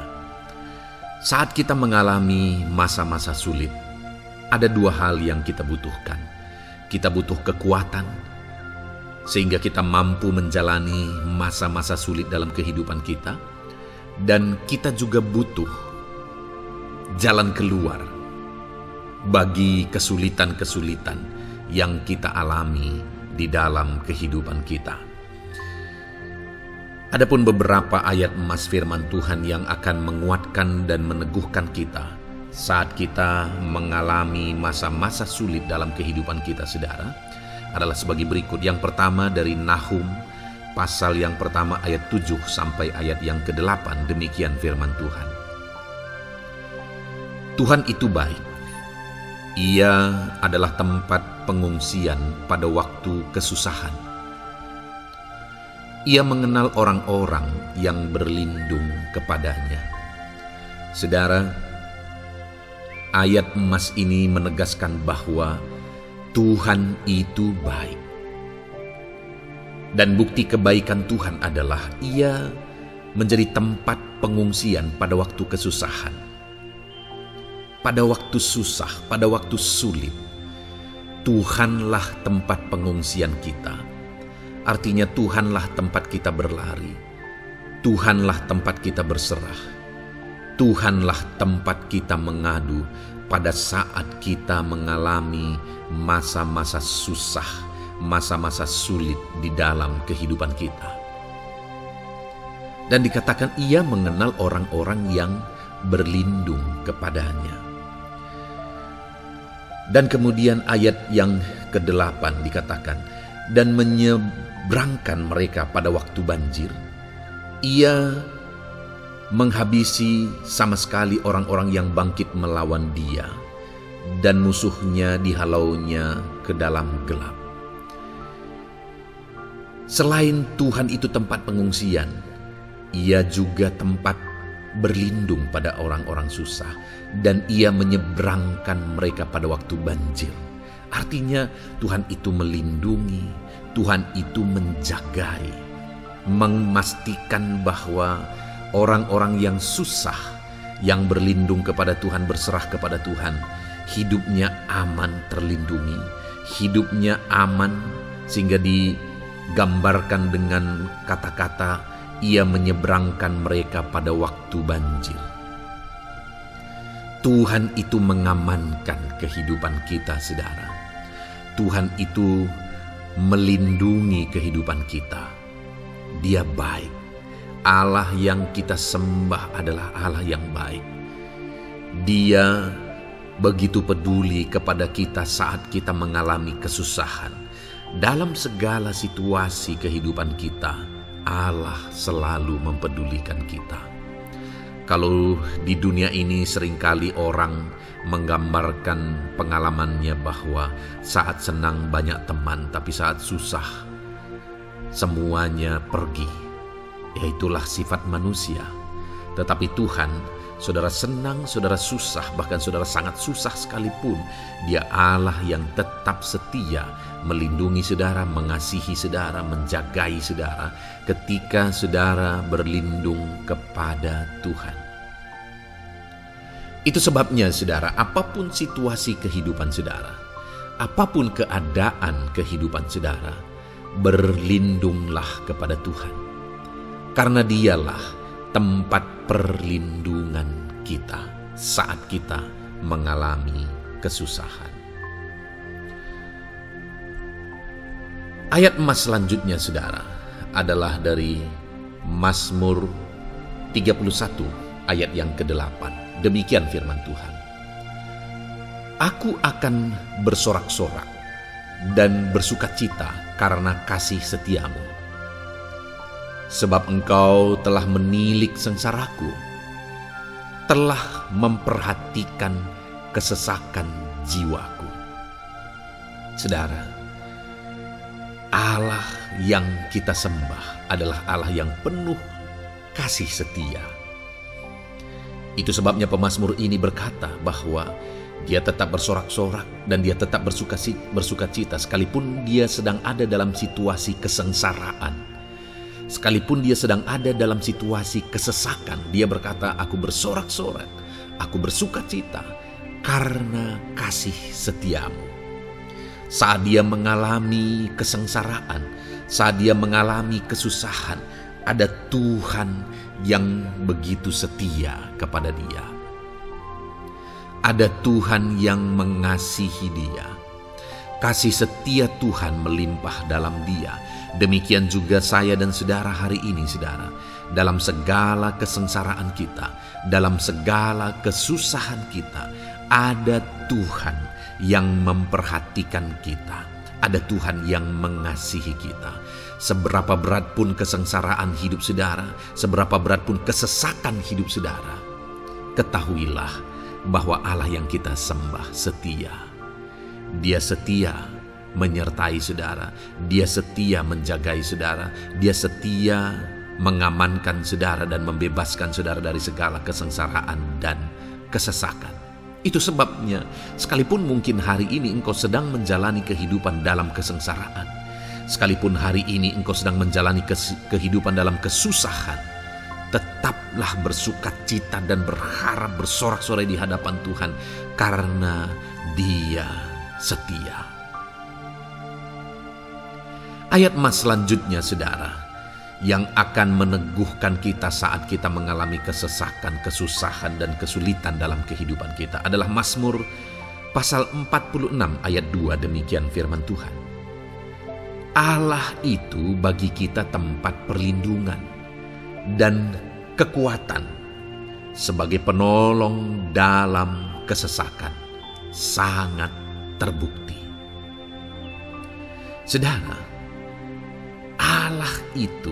Saat kita mengalami masa-masa sulit, ada dua hal yang kita butuhkan. Kita butuh kekuatan, sehingga kita mampu menjalani masa-masa sulit dalam kehidupan kita. Dan kita juga butuh jalan keluar bagi kesulitan-kesulitan yang kita alami di dalam kehidupan kita. Adapun beberapa ayat emas firman Tuhan yang akan menguatkan dan meneguhkan kita saat kita mengalami masa-masa sulit dalam kehidupan kita, saudara, adalah sebagai berikut. Yang pertama dari Nahum pasal yang pertama ayat 7 sampai ayat yang ke-8. Demikian firman Tuhan. Tuhan itu baik. Ia adalah tempat pengungsian pada waktu kesusahan. Ia mengenal orang-orang yang berlindung kepadanya. Saudara, ayat emas ini menegaskan bahwa Tuhan itu baik. Dan bukti kebaikan Tuhan adalah Ia menjadi tempat pengungsian pada waktu kesusahan. Pada waktu susah, pada waktu sulit, Tuhanlah tempat pengungsian kita. Artinya Tuhanlah tempat kita berlari. Tuhanlah tempat kita berserah. Tuhanlah tempat kita mengadu pada saat kita mengalami masa-masa susah, masa-masa sulit di dalam kehidupan kita. Dan dikatakan Ia mengenal orang-orang yang berlindung kepadanya. Dan kemudian ayat yang ke-8 dikatakan, dan menyeberangkan mereka pada waktu banjir. Ia menghabisi sama sekali orang-orang yang bangkit melawan Dia, dan musuhnya dihalaunya ke dalam gelap. Selain Tuhan itu tempat pengungsian, Ia juga tempat berlindung pada orang-orang susah, dan Ia menyeberangkan mereka pada waktu banjir. Artinya Tuhan itu melindungi, Tuhan itu menjagai, memastikan bahwa orang-orang yang susah, yang berlindung kepada Tuhan, berserah kepada Tuhan, hidupnya aman, terlindungi, hidupnya aman, sehingga digambarkan dengan kata-kata Ia menyeberangkan mereka pada waktu banjir. Tuhan itu mengamankan kehidupan kita, saudara. Tuhan itu melindungi kehidupan kita. Dia baik. Allah yang kita sembah adalah Allah yang baik. Dia begitu peduli kepada kita saat kita mengalami kesusahan. Dalam segala situasi kehidupan kita, Allah selalu mempedulikan kita. Kalau di dunia ini seringkali orang menggambarkan pengalamannya bahwa saat senang banyak teman, tapi saat susah semuanya pergi. Ya, itulah sifat manusia. Tetapi Tuhan saudara senang, saudara susah, bahkan saudara sangat susah sekalipun, Dia Allah yang tetap setia melindungi saudara, mengasihi saudara, menjagai saudara ketika saudara berlindung kepada Tuhan. Itu sebabnya saudara, apapun situasi kehidupan saudara, apapun keadaan kehidupan saudara, berlindunglah kepada Tuhan. Karena Dialah tempat perlindungan kita saat kita mengalami kesusahan. Ayat emas selanjutnya saudara adalah dari Mazmur 31 ayat yang ke-8. Demikian firman Tuhan. Aku akan bersorak-sorak dan bersukacita karena kasih setiamu. Sebab Engkau telah menilik sengsaraku, telah memperhatikan kesesakan jiwaku. Saudara, Allah yang kita sembah adalah Allah yang penuh kasih setia. Itu sebabnya pemazmur ini berkata bahwa dia tetap bersorak-sorak dan dia tetap bersukacita sekalipun dia sedang ada dalam situasi kesengsaraan. Sekalipun dia sedang ada dalam situasi kesesakan, dia berkata, aku bersorak-sorak, aku bersukacita karena kasih setiamu. Saat dia mengalami kesengsaraan, saat dia mengalami kesusahan, ada Tuhan yang begitu setia kepada dia. Ada Tuhan yang mengasihi dia. Kasih setia Tuhan melimpah dalam dia. Demikian juga saya dan saudara hari ini saudara. Dalam segala kesengsaraan kita, dalam segala kesusahan kita, ada Tuhan yang memperhatikan kita. Ada Tuhan yang mengasihi kita. Seberapa berat pun kesengsaraan hidup saudara, seberapa berat pun kesesakan hidup saudara, ketahuilah bahwa Allah yang kita sembah setia. Dia setia menyertai saudara, dia setia menjagai saudara, dia setia mengamankan saudara dan membebaskan saudara dari segala kesengsaraan dan kesesakan. Itu sebabnya sekalipun mungkin hari ini engkau sedang menjalani kehidupan dalam kesengsaraan, sekalipun hari ini engkau sedang menjalani kehidupan dalam kesusahan, tetaplah bersukacita dan berharap bersorak-sorai di hadapan Tuhan karena Dia setia. Ayat emas selanjutnya saudara, yang akan meneguhkan kita saat kita mengalami kesesakan, kesusahan, dan kesulitan dalam kehidupan kita adalah Mazmur pasal 46 ayat 2. Demikian firman Tuhan. Allah itu bagi kita tempat perlindungan dan kekuatan sebagai penolong dalam kesesakan, sangat terbukti. Saudara, Allah itu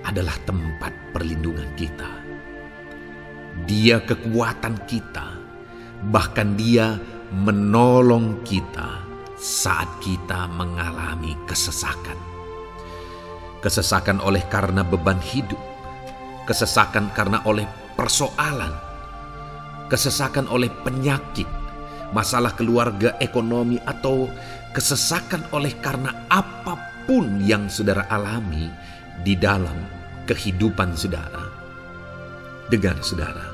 adalah tempat perlindungan kita. Dia kekuatan kita, bahkan Dia menolong kita saat kita mengalami kesesakan. Kesesakan oleh karena beban hidup, kesesakan karena oleh persoalan, kesesakan oleh penyakit, masalah keluarga, ekonomi, atau kesesakan oleh karena apapun yang saudara alami di dalam kehidupan saudara. Dengar saudara,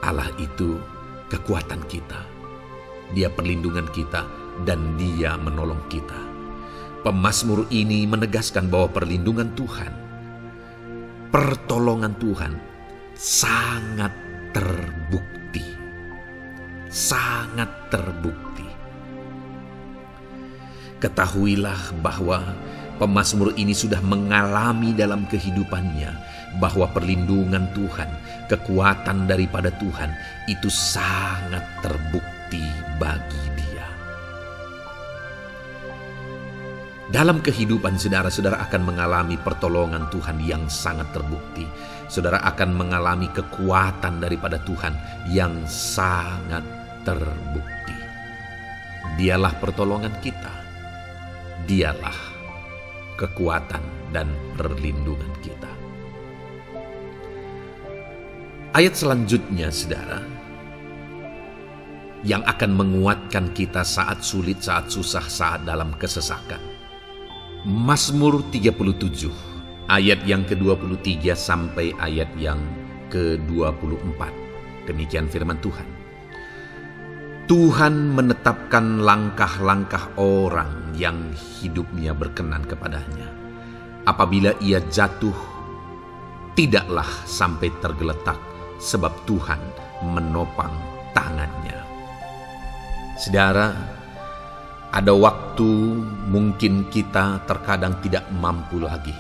Allah itu kekuatan kita. Dia perlindungan kita dan Dia menolong kita. Pemazmur ini menegaskan bahwa perlindungan Tuhan, pertolongan Tuhan sangat terbukti. Sangat terbukti. Ketahuilah bahwa pemazmur ini sudah mengalami dalam kehidupannya bahwa perlindungan Tuhan, kekuatan daripada Tuhan itu sangat terbukti bagi dia. Dalam kehidupan saudara akan mengalami pertolongan Tuhan yang sangat terbukti. Saudara akan mengalami kekuatan daripada Tuhan yang sangat terbukti. Dialah pertolongan kita. Dialah kekuatan dan perlindungan kita. Ayat selanjutnya, saudara, yang akan menguatkan kita saat sulit, saat susah, saat dalam kesesakan. Mazmur 37, ayat yang ke-23 sampai ayat yang ke-24. Demikian firman Tuhan. Tuhan menetapkan langkah-langkah orang yang hidupnya berkenan kepadanya. Apabila ia jatuh, tidaklah sampai tergeletak, sebab Tuhan menopang tangannya. Saudara, ada waktu mungkin kita terkadang tidak mampu lagi.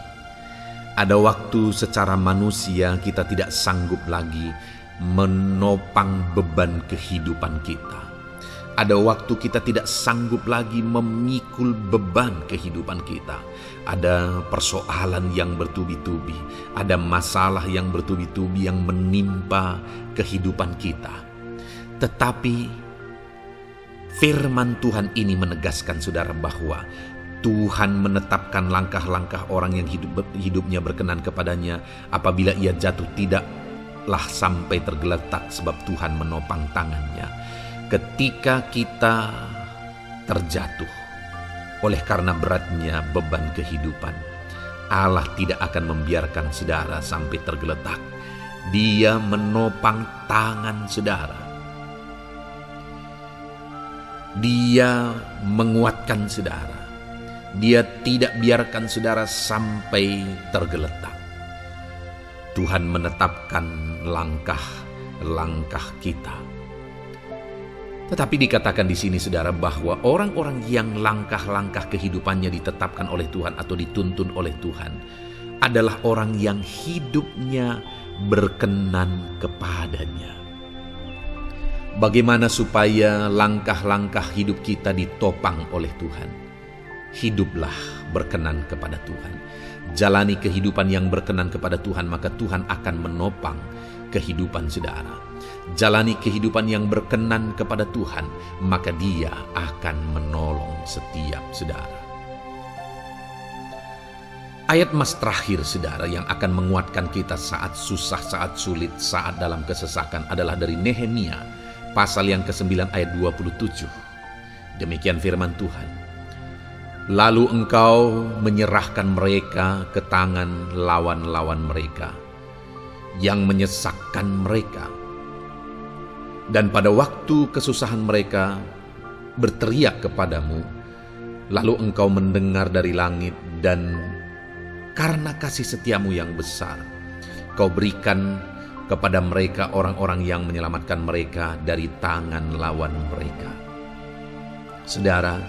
Ada waktu secara manusia kita tidak sanggup lagi menopang beban kehidupan kita. Ada waktu kita tidak sanggup lagi memikul beban kehidupan kita. Ada persoalan yang bertubi-tubi, ada masalah yang bertubi-tubi yang menimpa kehidupan kita. Tetapi firman Tuhan ini menegaskan, saudara, bahwa Tuhan menetapkan langkah-langkah orang yang hidupnya berkenan kepadanya. Apabila ia jatuh, tidaklah sampai tergeletak, sebab Tuhan menopang tangannya. Ketika kita terjatuh oleh karena beratnya beban kehidupan, Allah tidak akan membiarkan saudara sampai tergeletak. Dia menopang tangan saudara. Dia menguatkan saudara. Dia tidak biarkan saudara sampai tergeletak. Tuhan menetapkan langkah-langkah kita. Tetapi dikatakan di sini, saudara, bahwa orang-orang yang langkah-langkah kehidupannya ditetapkan oleh Tuhan atau dituntun oleh Tuhan adalah orang yang hidupnya berkenan kepadanya. Bagaimana supaya langkah-langkah hidup kita ditopang oleh Tuhan? Hiduplah berkenan kepada Tuhan. Jalani kehidupan yang berkenan kepada Tuhan, maka Tuhan akan menopang kehidupan saudara. Jalani kehidupan yang berkenan kepada Tuhan, maka Dia akan menolong setiap saudara. Ayat mas terakhir, saudara, yang akan menguatkan kita saat susah, saat sulit, saat dalam kesesakan adalah dari Nehemia, pasal yang ke-9 ayat 27. Demikian firman Tuhan. Lalu engkau menyerahkan mereka ke tangan lawan-lawan mereka yang menyesakkan mereka. Dan pada waktu kesusahan mereka berteriak kepadamu, lalu engkau mendengar dari langit, dan karena kasih setiamu yang besar, kau berikan kepada mereka orang-orang yang menyelamatkan mereka dari tangan lawan mereka. Saudara,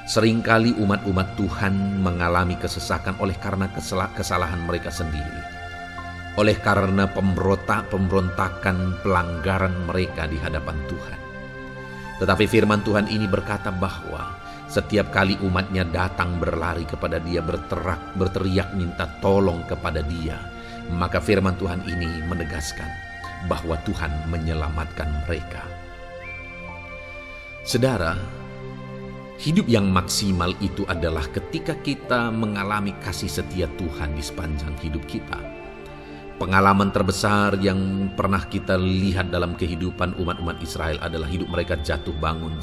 seringkali umat-umat Tuhan mengalami kesesakan oleh karena kesalahan mereka sendiri. Oleh karena pemberontakan, pelanggaran mereka di hadapan Tuhan. Tetapi firman Tuhan ini berkata bahwa setiap kali umatnya datang berlari kepada Dia, berteriak minta tolong kepada Dia, maka firman Tuhan ini menegaskan bahwa Tuhan menyelamatkan mereka. Saudara, hidup yang maksimal itu adalah ketika kita mengalami kasih setia Tuhan di sepanjang hidup kita. Pengalaman terbesar yang pernah kita lihat dalam kehidupan umat-umat Israel adalah hidup mereka jatuh bangun.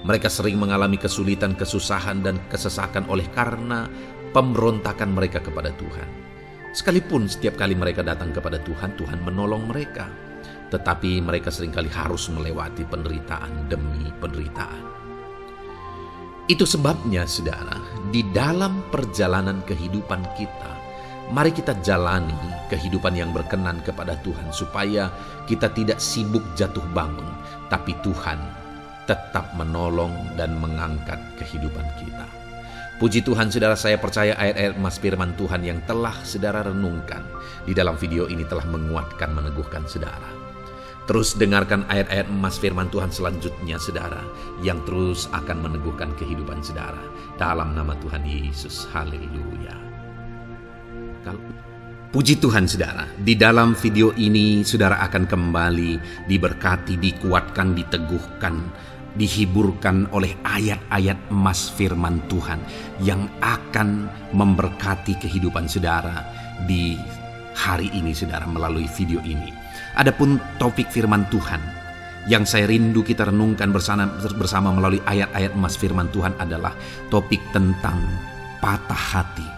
Mereka sering mengalami kesulitan, kesusahan, dan kesesakan oleh karena pemberontakan mereka kepada Tuhan. Sekalipun setiap kali mereka datang kepada Tuhan, Tuhan menolong mereka. Tetapi mereka seringkali harus melewati penderitaan demi penderitaan. Itu sebabnya, saudara, di dalam perjalanan kehidupan kita, mari kita jalani kehidupan yang berkenan kepada Tuhan, supaya kita tidak sibuk jatuh bangun, tapi Tuhan tetap menolong dan mengangkat kehidupan kita. Puji Tuhan, saudara, saya percaya ayat-ayat emas firman Tuhan yang telah saudara renungkan di dalam video ini telah menguatkan, meneguhkan saudara. Terus dengarkan ayat-ayat emas firman Tuhan selanjutnya, saudara, yang terus akan meneguhkan kehidupan saudara. Dalam nama Tuhan Yesus, haleluya. Puji Tuhan, saudara, di dalam video ini saudara akan kembali diberkati, dikuatkan, diteguhkan, dihiburkan oleh ayat-ayat emas firman Tuhan yang akan memberkati kehidupan saudara di hari ini saudara melalui video ini. Adapun topik firman Tuhan yang saya rindu kita renungkan bersama melalui ayat-ayat emas firman Tuhan adalah topik tentang patah hati.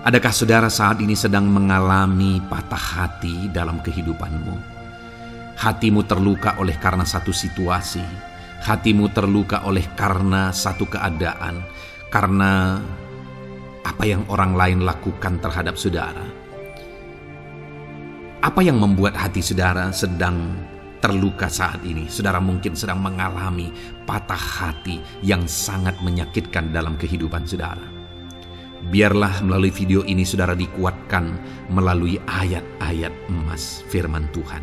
Adakah saudara saat ini sedang mengalami patah hati dalam kehidupanmu? Hatimu terluka oleh karena satu situasi, hatimu terluka oleh karena satu keadaan, karena apa yang orang lain lakukan terhadap saudara. Apa yang membuat hati saudara sedang terluka saat ini? Saudara mungkin sedang mengalami patah hati yang sangat menyakitkan dalam kehidupan saudara. Biarlah melalui video ini saudara dikuatkan melalui ayat-ayat emas firman Tuhan.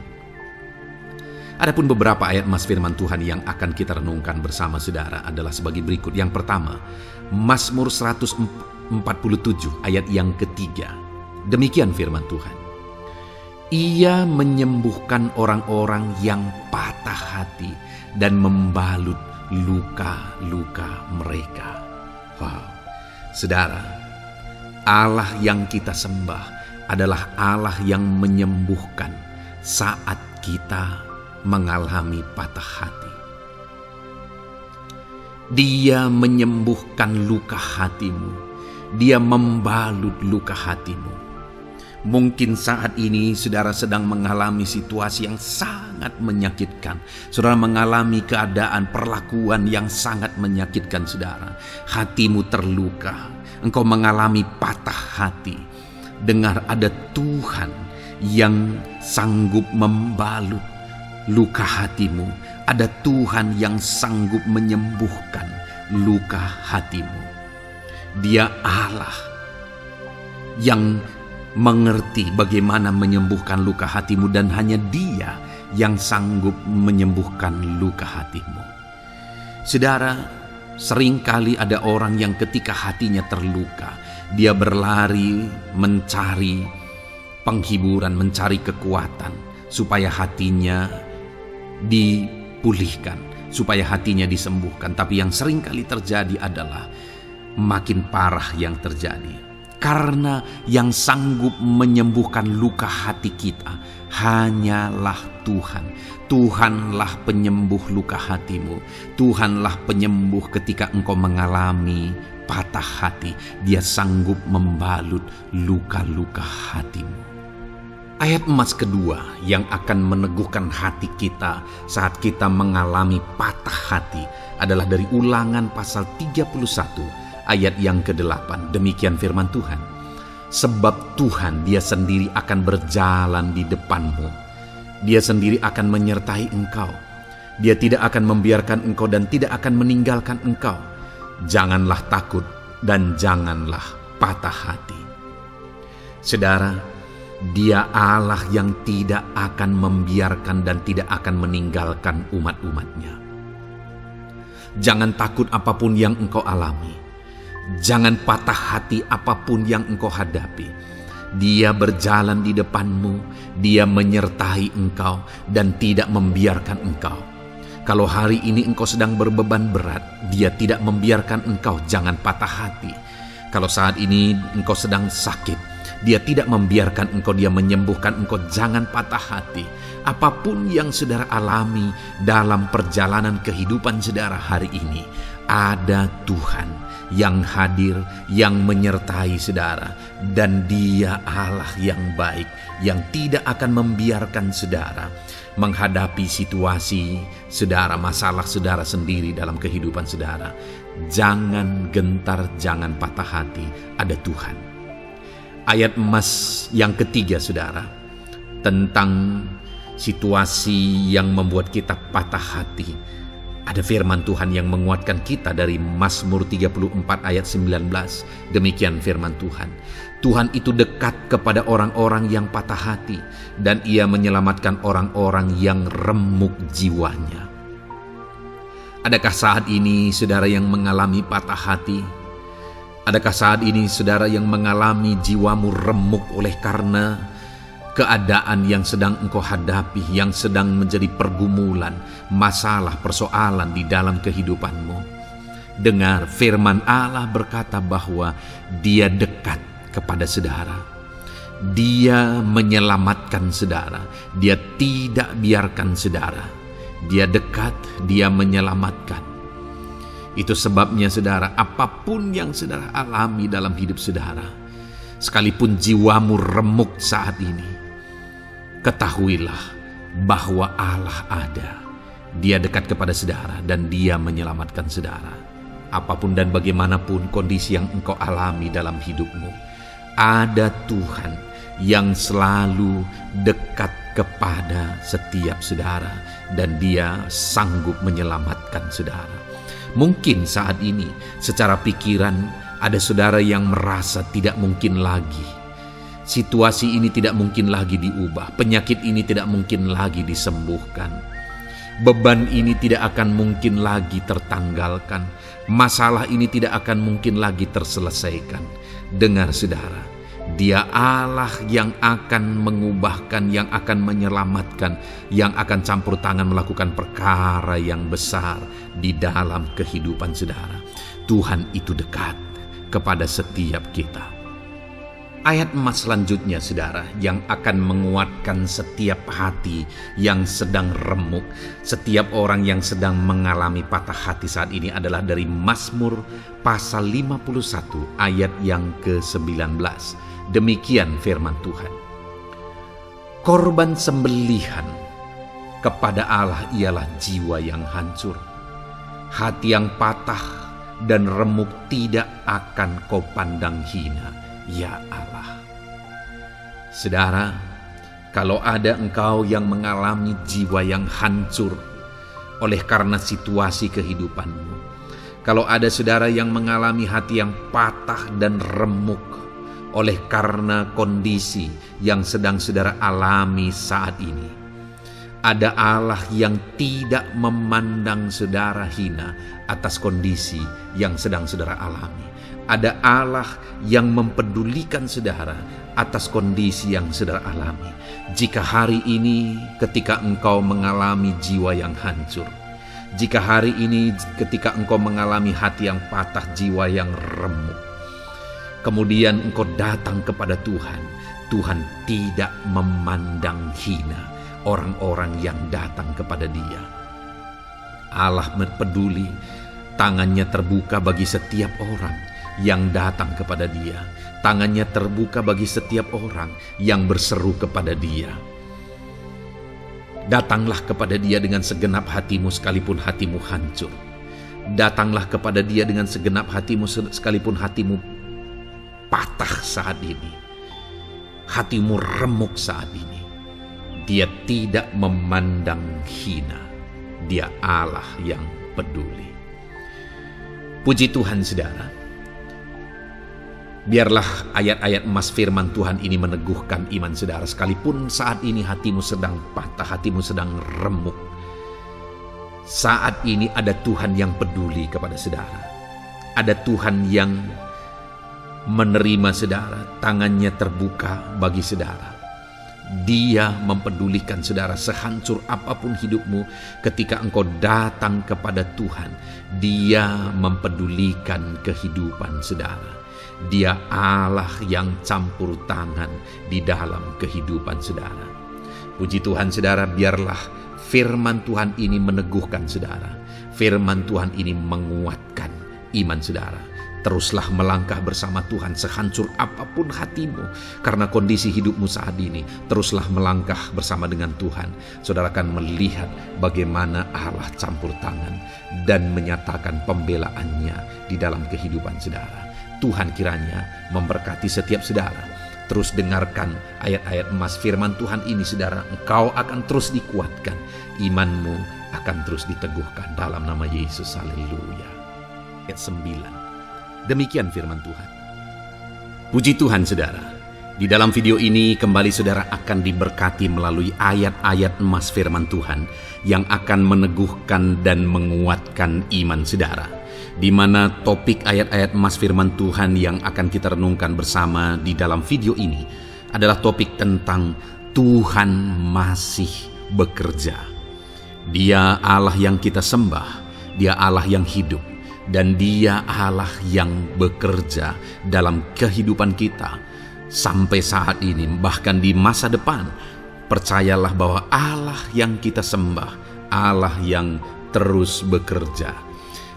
Adapun beberapa ayat emas firman Tuhan yang akan kita renungkan bersama saudara adalah sebagai berikut. Yang pertama, Mazmur 147 ayat yang ketiga. Demikian firman Tuhan. Ia menyembuhkan orang-orang yang patah hati dan membalut luka-luka mereka. Wow, saudara, Allah yang kita sembah adalah Allah yang menyembuhkan saat kita mengalami patah hati. Dia menyembuhkan luka hatimu, Dia membalut luka hatimu. Mungkin saat ini saudara sedang mengalami situasi yang sangat menyakitkan. Saudara mengalami keadaan perlakuan yang sangat menyakitkan saudara. Hatimu terluka, engkau mengalami patah hati. Dengar, ada Tuhan yang sanggup membalut luka hatimu. Ada Tuhan yang sanggup menyembuhkan luka hatimu. Dia Allah yang mengerti bagaimana menyembuhkan luka hatimu, dan hanya Dia yang sanggup menyembuhkan luka hatimu. Saudara, seringkali ada orang yang ketika hatinya terluka, dia berlari mencari penghiburan, mencari kekuatan supaya hatinya dipulihkan, supaya hatinya disembuhkan. Tapi yang seringkali terjadi adalah makin parah yang terjadi. Karena yang sanggup menyembuhkan luka hati kita hanyalah Tuhan. Tuhanlah penyembuh luka hatimu. Tuhanlah penyembuh ketika engkau mengalami patah hati. Dia sanggup membalut luka-luka hatimu. Ayat emas kedua yang akan meneguhkan hati kita saat kita mengalami patah hati adalah dari Ulangan pasal 31 ayat yang ke-8. Demikian firman Tuhan. Sebab Tuhan Dia sendiri akan berjalan di depanmu. Dia sendiri akan menyertai engkau. Dia tidak akan membiarkan engkau dan tidak akan meninggalkan engkau. Janganlah takut dan janganlah patah hati. Saudara, Dia Allah yang tidak akan membiarkan dan tidak akan meninggalkan umat-umatnya. Jangan takut apapun yang engkau alami. Jangan patah hati apapun yang engkau hadapi. Dia berjalan di depanmu, Dia menyertai engkau dan tidak membiarkan engkau. Kalau hari ini engkau sedang berbeban berat, Dia tidak membiarkan engkau, jangan patah hati. Kalau saat ini engkau sedang sakit, Dia tidak membiarkan engkau, Dia menyembuhkan engkau, jangan patah hati. Apapun yang saudara alami dalam perjalanan kehidupan saudara hari ini, ada Tuhan yang hadir, yang menyertai saudara, dan Dia Allah yang baik, yang tidak akan membiarkan saudara menghadapi situasi saudara, masalah saudara sendiri dalam kehidupan saudara. Jangan gentar, jangan patah hati, ada Tuhan. Ayat emas yang ketiga saudara, tentang situasi yang membuat kita patah hati. Ada firman Tuhan yang menguatkan kita dari Mazmur 34 ayat 19. Demikian firman Tuhan. Tuhan itu dekat kepada orang-orang yang patah hati, dan Ia menyelamatkan orang-orang yang remuk jiwanya. Adakah saat ini saudara yang mengalami patah hati? Adakah saat ini saudara yang mengalami jiwamu remuk oleh karena keadaan yang sedang engkau hadapi, yang sedang menjadi pergumulan, masalah, persoalan di dalam kehidupanmu? Dengar, firman Allah berkata bahwa Dia dekat kepada saudara. Dia menyelamatkan saudara. Dia tidak biarkan saudara. Dia dekat, dia menyelamatkan. Itu sebabnya saudara, apapun yang saudara alami dalam hidup saudara, sekalipun jiwamu remuk saat ini, ketahuilah bahwa Allah ada. Dia dekat kepada saudara dan dia menyelamatkan saudara. Apapun dan bagaimanapun kondisi yang engkau alami dalam hidupmu, ada Tuhan yang selalu dekat kepada setiap saudara dan dia sanggup menyelamatkan saudara. Mungkin saat ini secara pikiran ada saudara yang merasa tidak mungkin lagi. Situasi ini tidak mungkin lagi diubah. Penyakit ini tidak mungkin lagi disembuhkan. Beban ini tidak akan mungkin lagi tertanggalkan. Masalah ini tidak akan mungkin lagi terselesaikan. Dengar saudara, Dia Allah yang akan mengubahkan, yang akan menyelamatkan, yang akan campur tangan melakukan perkara yang besar di dalam kehidupan saudara. Tuhan itu dekat kepada setiap kita. Ayat emas selanjutnya saudara, yang akan menguatkan setiap hati yang sedang remuk, setiap orang yang sedang mengalami patah hati saat ini adalah dari Mazmur pasal 51 ayat yang ke-19. Demikian firman Tuhan. Korban sembelihan kepada Allah ialah jiwa yang hancur. Hati yang patah dan remuk tidak akan kau pandang hina, ya Allah. Saudara, kalau ada engkau yang mengalami jiwa yang hancur oleh karena situasi kehidupanmu, kalau ada saudara yang mengalami hati yang patah dan remuk oleh karena kondisi yang sedang saudara alami saat ini, ada Allah yang tidak memandang saudara hina atas kondisi yang sedang saudara alami. Ada Allah yang mempedulikan saudara atas kondisi yang saudara alami. Jika hari ini ketika engkau mengalami jiwa yang hancur, jika hari ini ketika engkau mengalami hati yang patah, jiwa yang remuk, kemudian engkau datang kepada Tuhan, Tuhan tidak memandang hina orang-orang yang datang kepada Dia. Allah peduli, tangannya terbuka bagi setiap orang yang datang kepada Dia. Tangannya terbuka bagi setiap orang yang berseru kepada Dia. Datanglah kepada Dia dengan segenap hatimu sekalipun hatimu hancur. Datanglah kepada Dia dengan segenap hatimu sekalipun hatimu patah saat ini. Hatimu remuk saat ini. Dia tidak memandang hina. Dia Allah yang peduli. Puji Tuhan saudara. Biarlah ayat-ayat emas firman Tuhan ini meneguhkan iman saudara. Sekalipun saat ini hatimu sedang patah, hatimu sedang remuk, saat ini ada Tuhan yang peduli kepada saudara. Ada Tuhan yang menerima saudara, tangannya terbuka bagi saudara. Dia mempedulikan saudara sehancur apapun hidupmu. Ketika engkau datang kepada Tuhan, Dia mempedulikan kehidupan saudara. Dia Allah yang campur tangan di dalam kehidupan saudara. Puji Tuhan saudara, biarlah firman Tuhan ini meneguhkan saudara. Firman Tuhan ini menguatkan iman saudara. Teruslah melangkah bersama Tuhan sehancur apapun hatimu karena kondisi hidupmu saat ini. Teruslah melangkah bersama dengan Tuhan. Saudara akan melihat bagaimana Allah campur tangan dan menyatakan pembelaannya di dalam kehidupan saudara. Tuhan kiranya memberkati setiap saudara. Terus dengarkan ayat-ayat emas firman Tuhan ini saudara. Engkau akan terus dikuatkan. Imanmu akan terus diteguhkan dalam nama Yesus. Haleluya. Ayat 9. Demikian firman Tuhan. Puji Tuhan saudara. Di dalam video ini kembali saudara akan diberkati melalui ayat-ayat emas firman Tuhan yang akan meneguhkan dan menguatkan iman saudara. Di mana topik ayat-ayat emas firman Tuhan yang akan kita renungkan bersama di dalam video ini adalah topik tentang Tuhan masih bekerja. Dia Allah yang kita sembah, Dia Allah yang hidup, dan Dia Allah yang bekerja dalam kehidupan kita. Sampai saat ini, bahkan di masa depan, percayalah bahwa Allah yang kita sembah, Allah yang terus bekerja.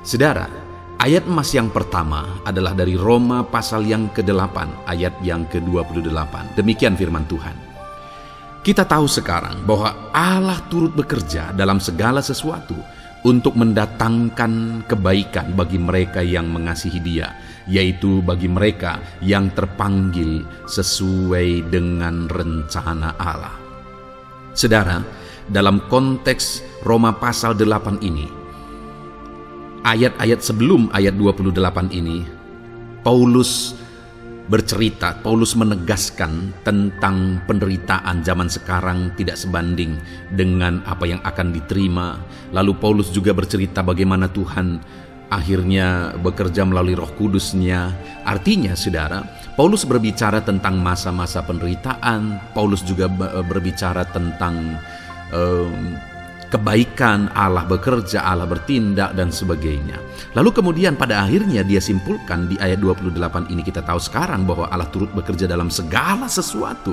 Saudara, ayat emas yang pertama adalah dari Roma pasal yang ke-8, ayat yang ke-28. Demikian firman Tuhan. Kita tahu sekarang bahwa Allah turut bekerja dalam segala sesuatu untuk mendatangkan kebaikan bagi mereka yang mengasihi Dia, yaitu bagi mereka yang terpanggil sesuai dengan rencana Allah. Saudara, dalam konteks Roma pasal 8 ini, ayat-ayat sebelum ayat 28 ini, Paulus menegaskan tentang penderitaan zaman sekarang tidak sebanding dengan apa yang akan diterima. Lalu Paulus juga bercerita bagaimana Tuhan akhirnya bekerja melalui Roh Kudus-Nya. Artinya, saudara, Paulus berbicara tentang masa-masa penderitaan. Paulus juga berbicara tentang kebaikan, Allah bekerja, Allah bertindak, dan sebagainya. Lalu kemudian pada akhirnya dia simpulkan di ayat 28 ini, kita tahu sekarang bahwa Allah turut bekerja dalam segala sesuatu.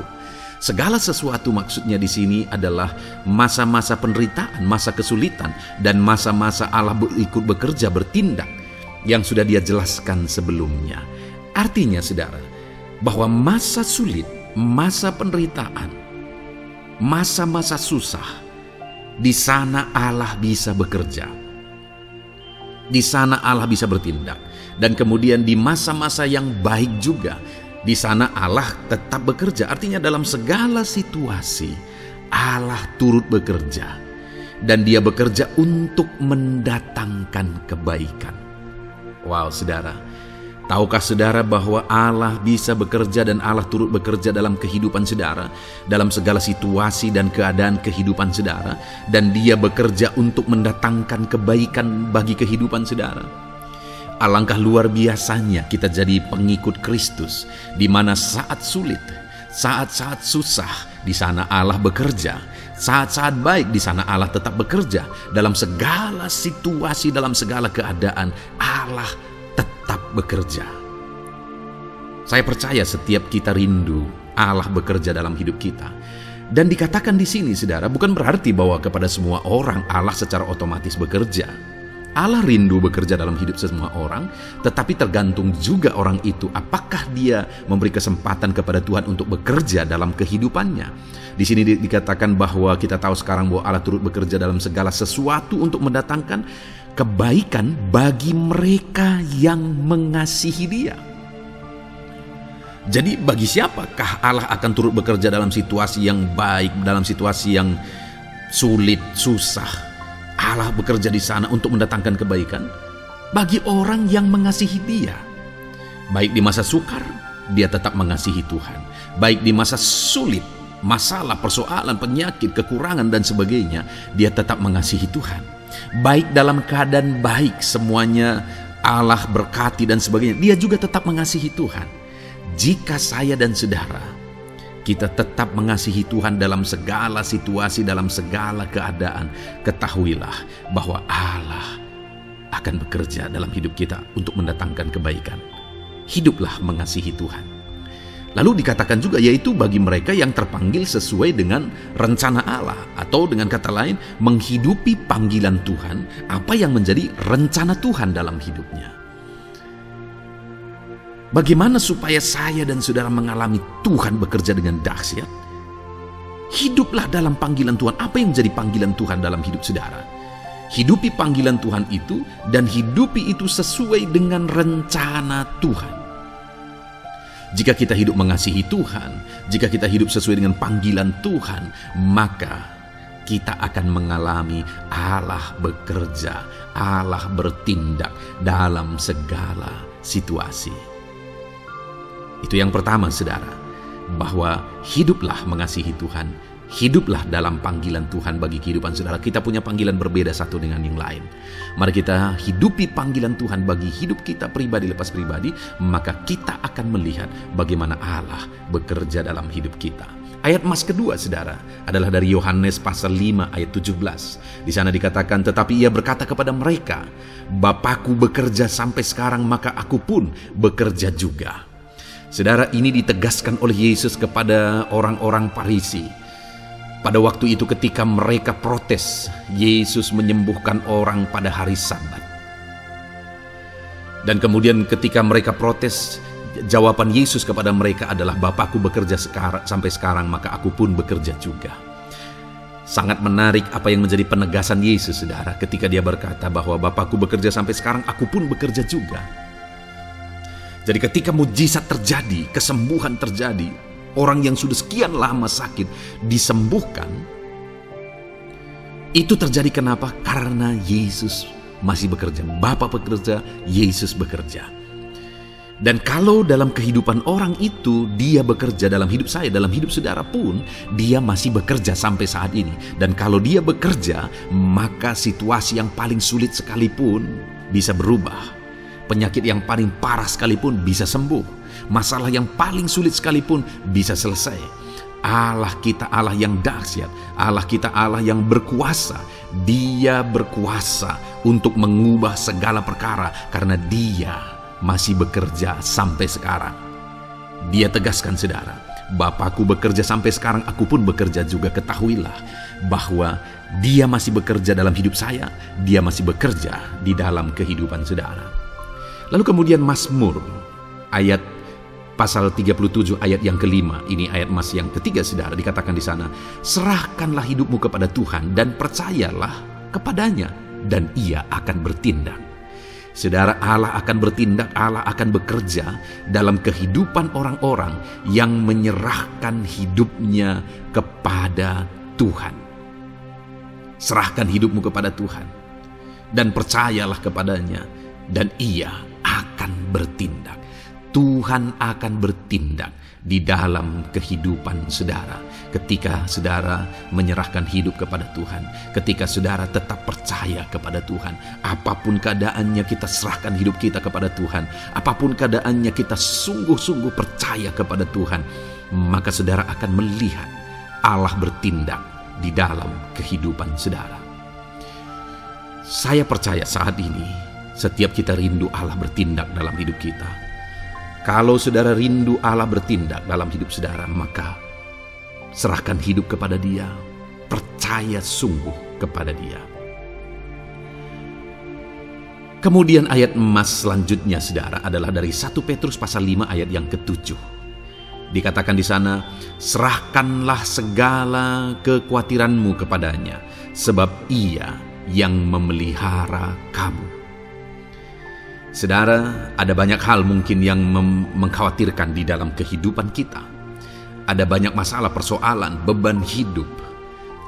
Segala sesuatu maksudnya di sini adalah masa-masa penderitaan, masa kesulitan, dan masa-masa Allah ikut bekerja, bertindak, yang sudah dia jelaskan sebelumnya. Artinya, saudara, bahwa masa sulit, masa penderitaan, masa-masa susah, di sana Allah bisa bekerja. Di sana Allah bisa bertindak. Dan kemudian di masa-masa yang baik juga, di sana Allah tetap bekerja. Artinya dalam segala situasi Allah turut bekerja. Dan Dia bekerja untuk mendatangkan kebaikan. Wow, saudara. Tahukah saudara bahwa Allah bisa bekerja dan Allah turut bekerja dalam kehidupan saudara, dalam segala situasi dan keadaan kehidupan saudara, dan Dia bekerja untuk mendatangkan kebaikan bagi kehidupan saudara? Alangkah luar biasanya kita jadi pengikut Kristus, di mana saat sulit, saat-saat susah, di sana Allah bekerja. Saat-saat baik, di sana Allah tetap bekerja. Dalam segala situasi, dalam segala keadaan, Allah tetap bekerja. Saya percaya setiap kita rindu Allah bekerja dalam hidup kita. Dan dikatakan di sini, saudara, bukan berarti bahwa kepada semua orang Allah secara otomatis bekerja. Allah rindu bekerja dalam hidup semua orang, tetapi tergantung juga orang itu apakah dia memberi kesempatan kepada Tuhan untuk bekerja dalam kehidupannya. Di sini dikatakan bahwa kita tahu sekarang bahwa Allah turut bekerja dalam segala sesuatu untuk mendatangkan kebaikan bagi mereka yang mengasihi Dia. Jadi bagi siapakah Allah akan turut bekerja dalam situasi yang baik, dalam situasi yang sulit, susah? Allah bekerja di sana untuk mendatangkan kebaikan bagi orang yang mengasihi Dia. Baik di masa sukar, dia tetap mengasihi Tuhan. Baik di masa sulit, masalah, persoalan, penyakit, kekurangan, dan sebagainya, dia tetap mengasihi Tuhan. Baik dalam keadaan baik, semuanya Allah berkati dan sebagainya, dia juga tetap mengasihi Tuhan. Jika saya dan saudara, kita tetap mengasihi Tuhan dalam segala situasi, dalam segala keadaan, ketahuilah bahwa Allah akan bekerja dalam hidup kita untuk mendatangkan kebaikan. Hiduplah mengasihi Tuhan. Lalu dikatakan juga, yaitu bagi mereka yang terpanggil sesuai dengan rencana Allah, atau dengan kata lain, menghidupi panggilan Tuhan, apa yang menjadi rencana Tuhan dalam hidupnya. Bagaimana supaya saya dan saudara mengalami Tuhan bekerja dengan dahsyat? Hiduplah dalam panggilan Tuhan. Apa yang menjadi panggilan Tuhan dalam hidup saudara? Hidupi panggilan Tuhan itu, dan hidupi itu sesuai dengan rencana Tuhan. Jika kita hidup mengasihi Tuhan, jika kita hidup sesuai dengan panggilan Tuhan, maka kita akan mengalami Allah bekerja, Allah bertindak dalam segala situasi. Itu yang pertama, saudara, bahwa hiduplah mengasihi Tuhan, hiduplah dalam panggilan Tuhan bagi kehidupan saudara. Kita punya panggilan berbeda satu dengan yang lain. Mari kita hidupi panggilan Tuhan bagi hidup kita pribadi lepas pribadi, maka kita akan melihat bagaimana Allah bekerja dalam hidup kita. Ayat emas kedua, saudara, adalah dari Yohanes pasal 5 ayat 17. Di sana dikatakan, tetapi ia berkata kepada mereka, Bapakku bekerja sampai sekarang, maka aku pun bekerja juga. Saudara, ini ditegaskan oleh Yesus kepada orang-orang Farisi. Pada waktu itu ketika mereka protes, Yesus menyembuhkan orang pada hari Sabat. Dan kemudian ketika mereka protes, jawaban Yesus kepada mereka adalah, Bapakku bekerja sampai sekarang, maka aku pun bekerja juga. Sangat menarik apa yang menjadi penegasan Yesus, saudara, ketika dia berkata bahwa Bapakku bekerja sampai sekarang, aku pun bekerja juga. Jadi ketika mujizat terjadi, kesembuhan terjadi, orang yang sudah sekian lama sakit disembuhkan, itu terjadi kenapa? Karena Yesus masih bekerja. Bapa bekerja, Yesus bekerja. Dan kalau dalam kehidupan orang itu dia bekerja, dalam hidup saya, dalam hidup saudara pun, dia masih bekerja sampai saat ini. Dan kalau dia bekerja, maka situasi yang paling sulit sekalipun bisa berubah. Penyakit yang paling parah sekalipun bisa sembuh. Masalah yang paling sulit sekalipun bisa selesai. Allah kita Allah yang dahsyat, Allah kita Allah yang berkuasa. Dia berkuasa untuk mengubah segala perkara karena Dia masih bekerja sampai sekarang. Dia tegaskan, saudara, Bapakku bekerja sampai sekarang, aku pun bekerja juga. Ketahuilah bahwa Dia masih bekerja dalam hidup saya, Dia masih bekerja di dalam kehidupan saudara. Lalu kemudian Mazmur ayat pasal 37 ayat yang kelima, ini ayat Mas yang ketiga, saudara, dikatakan di sana, serahkanlah hidupmu kepada Tuhan dan percayalah kepadanya dan Ia akan bertindak. Saudara, Allah akan bertindak, Allah akan bekerja dalam kehidupan orang-orang yang menyerahkan hidupnya kepada Tuhan. Serahkan hidupmu kepada Tuhan dan percayalah kepadanya dan Ia akan bertindak. Tuhan akan bertindak di dalam kehidupan saudara. Ketika saudara menyerahkan hidup kepada Tuhan, ketika saudara tetap percaya kepada Tuhan, apapun keadaannya kita serahkan hidup kita kepada Tuhan, apapun keadaannya kita sungguh-sungguh percaya kepada Tuhan, maka saudara akan melihat Allah bertindak di dalam kehidupan saudara. Saya percaya saat ini setiap kita rindu Allah bertindak dalam hidup kita. Kalau saudara rindu Allah bertindak dalam hidup saudara, maka serahkan hidup kepada Dia, percaya sungguh kepada Dia. Kemudian ayat emas selanjutnya, saudara, adalah dari 1 Petrus pasal 5 ayat yang ke-7. Dikatakan di sana, serahkanlah segala kekhawatiranmu kepadanya, sebab Ia yang memelihara kamu. Saudara, ada banyak hal mungkin yang mengkhawatirkan di dalam kehidupan kita. Ada banyak masalah, persoalan, beban hidup,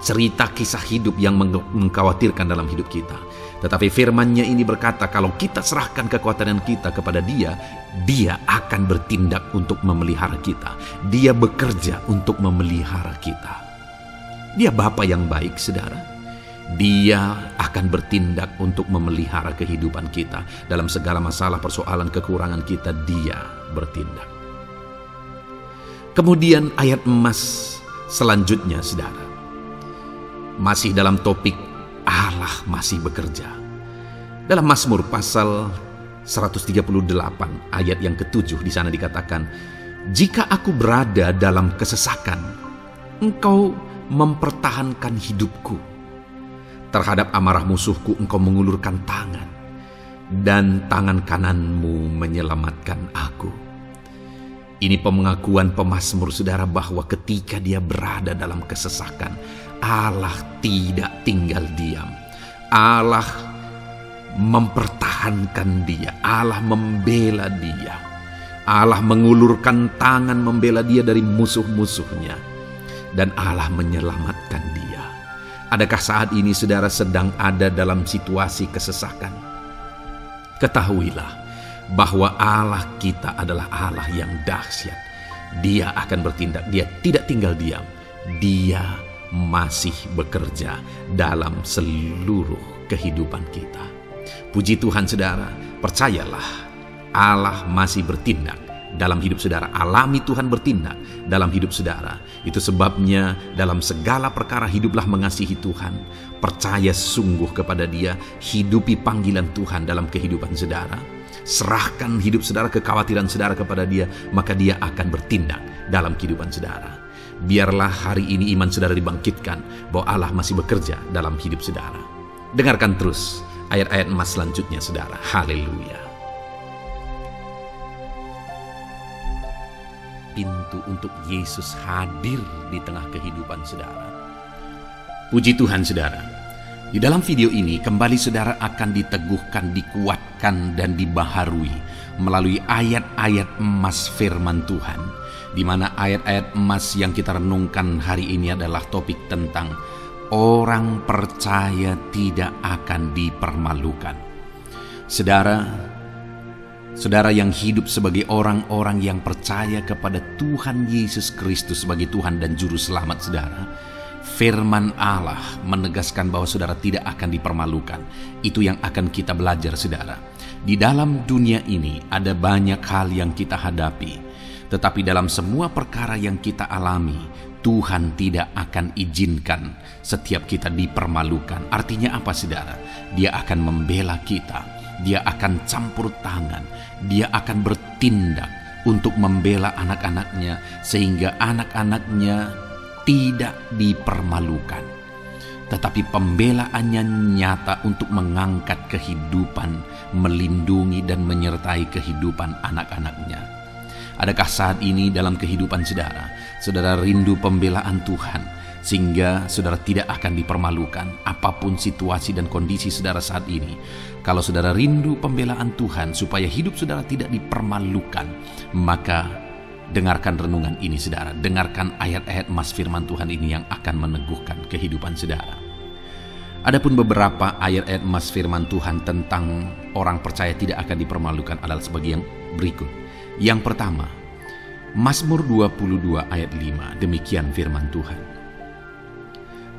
cerita kisah hidup yang mengkhawatirkan dalam hidup kita. Tetapi firman-Nya ini berkata, kalau kita serahkan kekhawatiran kita kepada Dia, Dia akan bertindak untuk memelihara kita. Dia bekerja untuk memelihara kita. Dia Bapa yang baik, saudara. Dia akan bertindak untuk memelihara kehidupan kita. Dalam segala masalah, persoalan, kekurangan kita, Dia bertindak. Kemudian ayat emas selanjutnya, saudara, masih dalam topik Allah masih bekerja. Dalam Mazmur pasal 138 ayat yang ke-7, di sana dikatakan, jika aku berada dalam kesesakan, Engkau mempertahankan hidupku. Terhadap amarah musuhku Engkau mengulurkan tangan, dan tangan kananmu menyelamatkan aku. Ini pengakuan pemazmur, saudara, bahwa ketika dia berada dalam kesesakan, Allah tidak tinggal diam. Allah mempertahankan dia, Allah membela dia, Allah mengulurkan tangan membela dia dari musuh-musuhnya, dan Allah menyelamatkan dia. Adakah saat ini saudara sedang ada dalam situasi kesesakan? Ketahuilah bahwa Allah kita adalah Allah yang dahsyat. Dia akan bertindak, Dia tidak tinggal diam. Dia masih bekerja dalam seluruh kehidupan kita. Puji Tuhan, saudara, percayalah Allah masih bertindak dalam hidup saudara. Alami Tuhan bertindak dalam hidup saudara. Itu sebabnya dalam segala perkara hiduplah mengasihi Tuhan, percaya sungguh kepada Dia, hidupi panggilan Tuhan dalam kehidupan saudara. Serahkan hidup saudara, kekhawatiran saudara kepada Dia, maka Dia akan bertindak dalam kehidupan saudara. Biarlah hari ini iman saudara dibangkitkan bahwa Allah masih bekerja dalam hidup saudara. Dengarkan terus ayat-ayat emas selanjutnya saudara. Haleluya. Pintu untuk Yesus hadir di tengah kehidupan saudara. Puji Tuhan saudara. Di dalam video ini kembali saudara akan diteguhkan, dikuatkan dan dibaharui melalui ayat-ayat emas firman Tuhan, di mana ayat-ayat emas yang kita renungkan hari ini adalah topik tentang orang percaya tidak akan dipermalukan. Saudara yang hidup sebagai orang-orang yang percaya kepada Tuhan Yesus Kristus sebagai Tuhan dan Juru Selamat saudara, firman Allah menegaskan bahwa saudara tidak akan dipermalukan. Itu yang akan kita belajar saudara. Di dalam dunia ini ada banyak hal yang kita hadapi, tetapi dalam semua perkara yang kita alami, Tuhan tidak akan izinkan setiap kita dipermalukan. Artinya apa saudara? Dia akan membela kita, Dia akan campur tangan, Dia akan bertindak untuk membela anak-anaknya sehingga anak-anaknya tidak dipermalukan. Tetapi pembelaannya nyata untuk mengangkat kehidupan, melindungi dan menyertai kehidupan anak-anaknya. Adakah saat ini dalam kehidupan saudara rindu pembelaan Tuhan sehingga saudara tidak akan dipermalukan apapun situasi dan kondisi saudara saat ini? Kalau saudara rindu pembelaan Tuhan supaya hidup saudara tidak dipermalukan, maka dengarkan renungan ini saudara, dengarkan ayat-ayat emas firman Tuhan ini yang akan meneguhkan kehidupan saudara. Adapun beberapa ayat-ayat emas firman Tuhan tentang orang percaya tidak akan dipermalukan adalah sebagai yang berikut. Yang pertama, Mazmur 22 ayat 5, demikian firman Tuhan.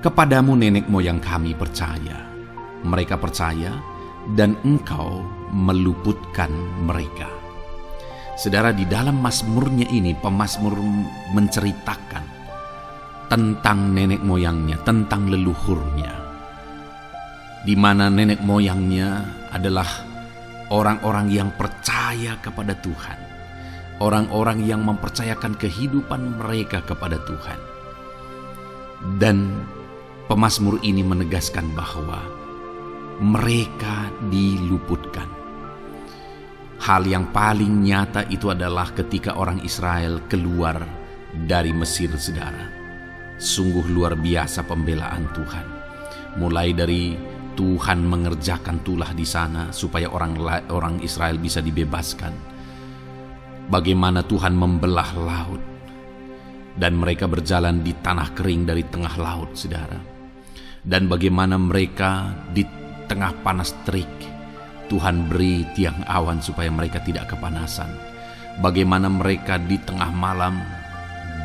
Kepadamu nenek moyang kami percaya, mereka percaya dan Engkau meluputkan mereka. Saudara, di dalam mazmurnya ini pemazmur menceritakan tentang nenek moyangnya, tentang leluhurnya, di mana nenek moyangnya adalah orang-orang yang percaya kepada Tuhan, orang-orang yang mempercayakan kehidupan mereka kepada Tuhan. Dan pemazmur ini menegaskan bahwa mereka diluputkan. Hal yang paling nyata itu adalah ketika orang Israel keluar dari Mesir saudara. Sungguh luar biasa pembelaan Tuhan. Mulai dari Tuhan mengerjakan tulah di sana supaya orang Israel bisa dibebaskan. Bagaimana Tuhan membelah laut dan mereka berjalan di tanah kering dari tengah laut saudara. Dan bagaimana mereka di tengah panas terik Tuhan beri tiang awan supaya mereka tidak kepanasan. Bagaimana mereka di tengah malam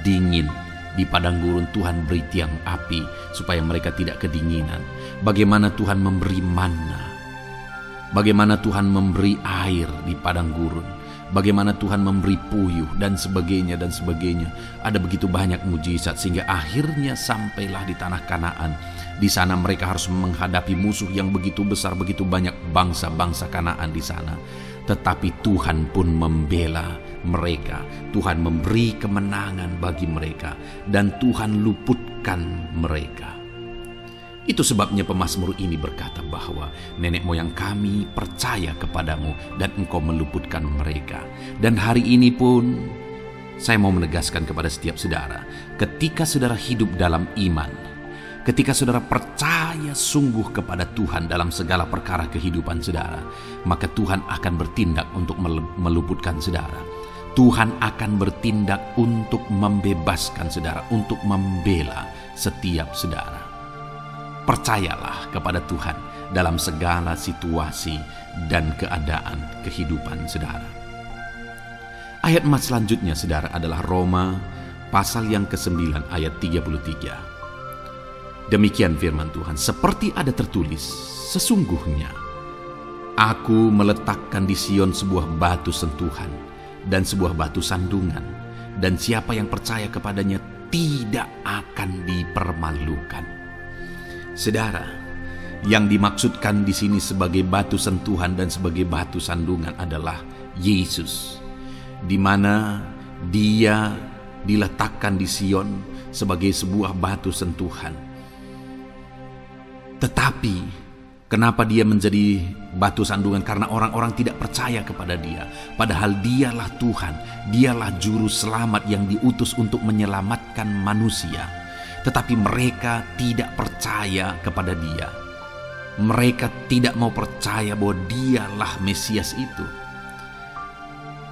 dingin, di padang gurun Tuhan beri tiang api supaya mereka tidak kedinginan. Bagaimana Tuhan memberi manna, bagaimana Tuhan memberi air di padang gurun, bagaimana Tuhan memberi puyuh dan sebagainya dan sebagainya. Ada begitu banyak mujizat sehingga akhirnya sampailah di tanah Kanaan. Di sana mereka harus menghadapi musuh yang begitu besar, begitu banyak bangsa-bangsa Kanaan di sana. Tetapi Tuhan pun membela mereka. Tuhan memberi kemenangan bagi mereka dan Tuhan luputkan mereka. Itu sebabnya pemazmur ini berkata bahwa nenek moyang kami percaya kepadamu dan Engkau meluputkan mereka. Dan hari ini pun saya mau menegaskan kepada setiap saudara, ketika saudara hidup dalam iman, ketika saudara percaya sungguh kepada Tuhan dalam segala perkara kehidupan saudara, maka Tuhan akan bertindak untuk meluputkan saudara. Tuhan akan bertindak untuk membebaskan saudara, untuk membela setiap saudara. Percayalah kepada Tuhan dalam segala situasi dan keadaan kehidupan saudara. Ayat emas selanjutnya saudara adalah Roma pasal yang ke-9 ayat 33. Demikian firman Tuhan, seperti ada tertulis, sesungguhnya aku meletakkan di Sion sebuah batu sentuhan dan sebuah batu sandungan, dan siapa yang percaya kepadanya tidak akan dipermalukan. Saudara, Yang dimaksudkan di sini sebagai batu sentuhan dan sebagai batu sandungan adalah Yesus, di mana Dia diletakkan di Sion sebagai sebuah batu sentuhan. Tetapi kenapa Dia menjadi batu sandungan? Karena orang-orang tidak percaya kepada Dia. Padahal Dialah Tuhan, Dialah juru selamat yang diutus untuk menyelamatkan manusia. Tetapi mereka tidak percaya kepada Dia. Mereka tidak mau percaya bahwa Dialah Mesias itu.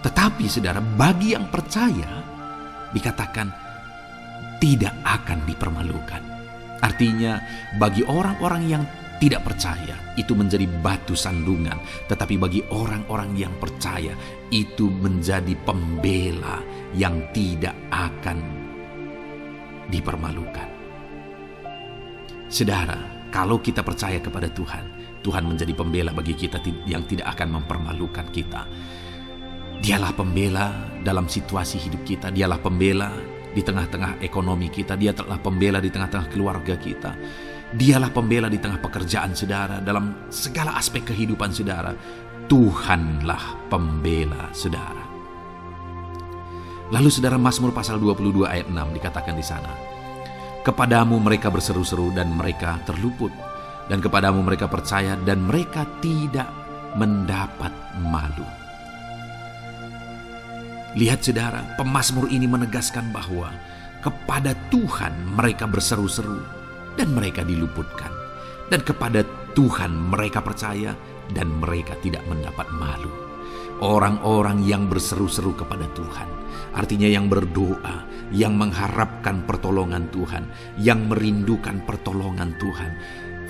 Tetapi saudara, bagi yang percaya dikatakan tidak akan dipermalukan. Artinya bagi orang-orang yang tidak percaya itu menjadi batu sandungan, tetapi bagi orang-orang yang percaya itu menjadi pembela yang tidak akan dipermalukan. Saudara, kalau kita percaya kepada Tuhan, Tuhan menjadi pembela bagi kita yang tidak akan mempermalukan kita. Dialah pembela dalam situasi hidup kita. Dialah pembela di tengah-tengah ekonomi kita. Dialah pembela di tengah-tengah keluarga kita. Dialah pembela di tengah pekerjaan saudara. Dalam segala aspek kehidupan saudara, Tuhanlah pembela saudara. Lalu saudara, Mazmur pasal 22 ayat 6 dikatakan di sana, kepadamu mereka berseru-seru dan mereka terluput, dan kepadamu mereka percaya dan mereka tidak mendapat malu. Lihat saudara, pemazmur ini menegaskan bahwa kepada Tuhan mereka berseru-seru dan mereka diluputkan, dan kepada Tuhan mereka percaya dan mereka tidak mendapat malu. Orang-orang yang berseru-seru kepada Tuhan, artinya yang berdoa, yang mengharapkan pertolongan Tuhan, yang merindukan pertolongan Tuhan,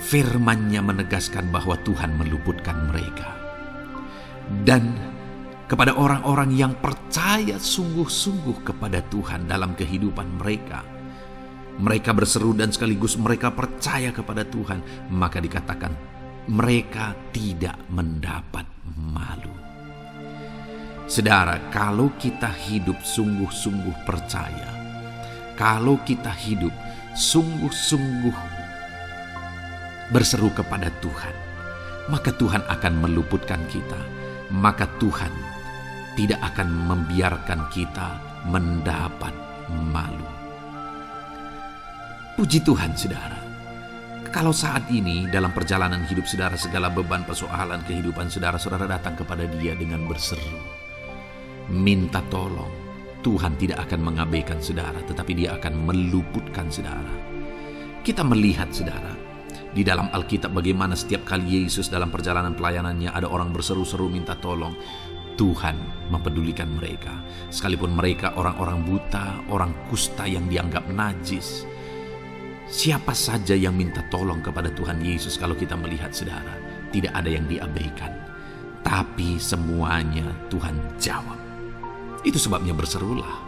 firman-Nya menegaskan bahwa Tuhan meluputkan mereka. Dan kepada orang-orang yang percaya sungguh-sungguh kepada Tuhan dalam kehidupan mereka, mereka berseru dan sekaligus mereka percaya kepada Tuhan, maka dikatakan mereka tidak mendapat malu. Saudara, kalau kita hidup sungguh-sungguh percaya, kalau kita hidup sungguh-sungguh berseru kepada Tuhan, maka Tuhan akan meluputkan kita. Maka Tuhan tidak akan membiarkan kita mendapat malu. Puji Tuhan saudara, kalau saat ini dalam perjalanan hidup saudara, segala beban persoalan kehidupan saudara, saudara datang kepada Dia dengan berseru, minta tolong, Tuhan tidak akan mengabaikan saudara, tetapi Dia akan meluputkan saudara. Kita melihat saudara, di dalam Alkitab bagaimana setiap kali Yesus dalam perjalanan pelayanannya ada orang berseru-seru minta tolong, Tuhan mempedulikan mereka. Sekalipun mereka orang-orang buta, orang kusta yang dianggap najis, siapa saja yang minta tolong kepada Tuhan Yesus, kalau kita melihat saudara, tidak ada yang diabaikan, tapi semuanya Tuhan jawab. Itu sebabnya berserulah.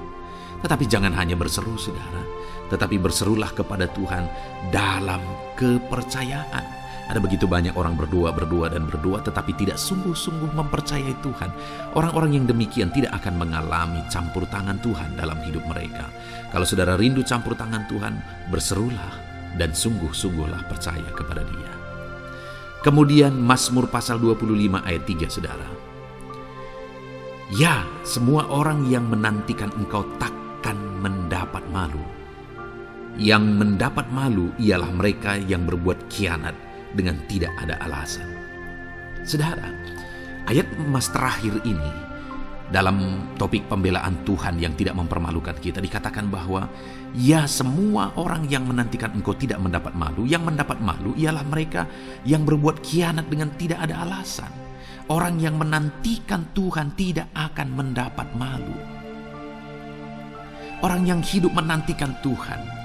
Tetapi jangan hanya berseru saudara, tetapi berserulah kepada Tuhan dalam kepercayaan. Ada begitu banyak orang berdoa tetapi tidak sungguh-sungguh mempercayai Tuhan. Orang-orang yang demikian tidak akan mengalami campur tangan Tuhan dalam hidup mereka. Kalau saudara rindu campur tangan Tuhan, berserulah dan sungguh-sungguhlah percaya kepada Dia. Kemudian Mazmur pasal 25 ayat 3 saudara. Ya, semua orang yang menantikan Engkau takkan mendapat malu. Yang mendapat malu ialah mereka yang berbuat khianat dengan tidak ada alasan. Saudara, ayat emas terakhir ini dalam topik pembelaan Tuhan yang tidak mempermalukan kita, dikatakan bahwa ya, semua orang yang menantikan Engkau tidak mendapat malu. Yang mendapat malu ialah mereka yang berbuat khianat dengan tidak ada alasan. Orang yang menantikan Tuhan tidak akan mendapat malu. Orang yang hidup menantikan Tuhan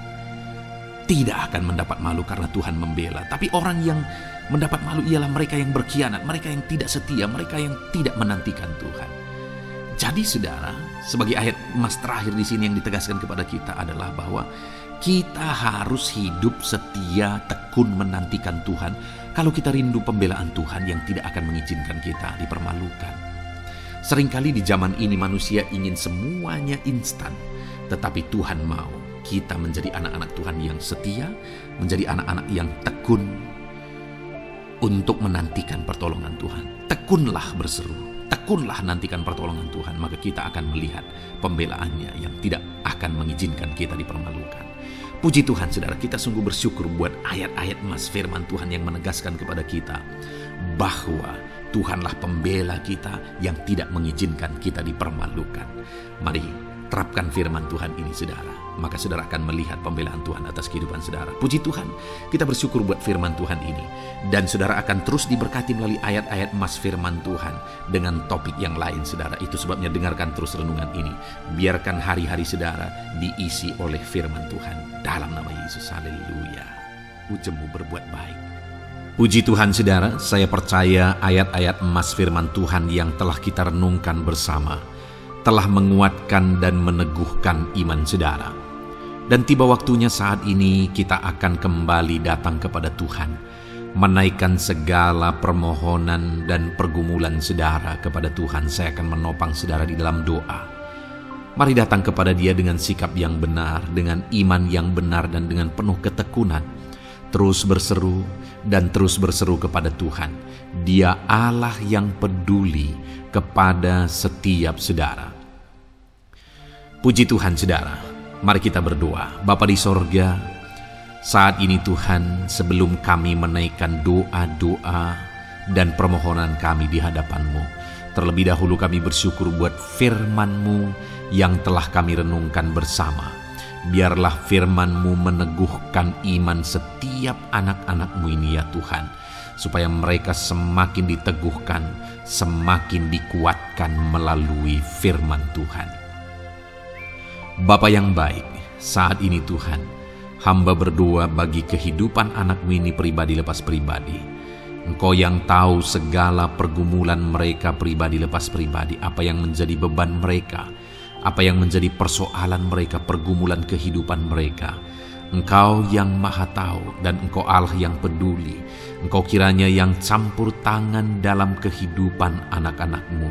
tidak akan mendapat malu karena Tuhan membela. Tapi orang yang mendapat malu ialah mereka yang berkhianat, mereka yang tidak setia, mereka yang tidak menantikan Tuhan. Jadi saudara, sebagai ayat emas terakhir di sini yang ditegaskan kepada kita adalah bahwa kita harus hidup setia, tekun menantikan Tuhan. Kalau kita rindu pembelaan Tuhan yang tidak akan mengizinkan kita dipermalukan. Seringkali di zaman ini manusia ingin semuanya instan, tetapi Tuhan mau kita menjadi anak-anak Tuhan yang setia, menjadi anak-anak yang tekun, untuk menantikan pertolongan Tuhan. Tekunlah berseru, tekunlah nantikan pertolongan Tuhan, maka kita akan melihat pembelaannya yang tidak akan mengizinkan kita dipermalukan. Puji Tuhan saudara, kita sungguh bersyukur buat ayat-ayat emas firman Tuhan yang menegaskan kepada kita bahwa Tuhanlah pembela kita yang tidak mengizinkan kita dipermalukan. Mari terapkan firman Tuhan ini saudara, maka saudara akan melihat pembelaan Tuhan atas kehidupan saudara. Puji Tuhan, kita bersyukur buat firman Tuhan ini. Dan saudara akan terus diberkati melalui ayat-ayat emas firman Tuhan dengan topik yang lain saudara. Itu sebabnya dengarkan terus renungan ini. Biarkan hari-hari saudara diisi oleh firman Tuhan. Dalam nama Yesus, haleluya. Ujungmu berbuat baik. Puji Tuhan saudara, saya percaya ayat-ayat emas firman Tuhan yang telah kita renungkan bersama telah menguatkan dan meneguhkan iman saudara. Dan tiba waktunya saat ini kita akan kembali datang kepada Tuhan, menaikkan segala permohonan dan pergumulan saudara kepada Tuhan. Saya akan menopang saudara di dalam doa. Mari datang kepada Dia dengan sikap yang benar, dengan iman yang benar, dan dengan penuh ketekunan. Terus berseru dan terus berseru kepada Tuhan. Dia Allah yang peduli kepada setiap saudara. Puji Tuhan saudara, mari kita berdoa. Bapa di sorga, saat ini Tuhan, sebelum kami menaikkan doa-doa dan permohonan kami di hadapan-Mu, terlebih dahulu kami bersyukur buat firman-Mu yang telah kami renungkan bersama. Biarlah firman-Mu meneguhkan iman setiap anak-anak-Mu ini ya Tuhan, supaya mereka semakin diteguhkan, semakin dikuatkan melalui firman Tuhan. Bapa yang baik, saat ini Tuhan, hamba berdoa bagi kehidupan anak-Mu ini pribadi lepas pribadi. Engkau yang tahu segala pergumulan mereka pribadi lepas pribadi, apa yang menjadi beban mereka, apa yang menjadi persoalan mereka, pergumulan kehidupan mereka. Engkau yang maha tahu dan Engkau Allah yang peduli. Engkau kiranya yang campur tangan dalam kehidupan anak-anak-Mu.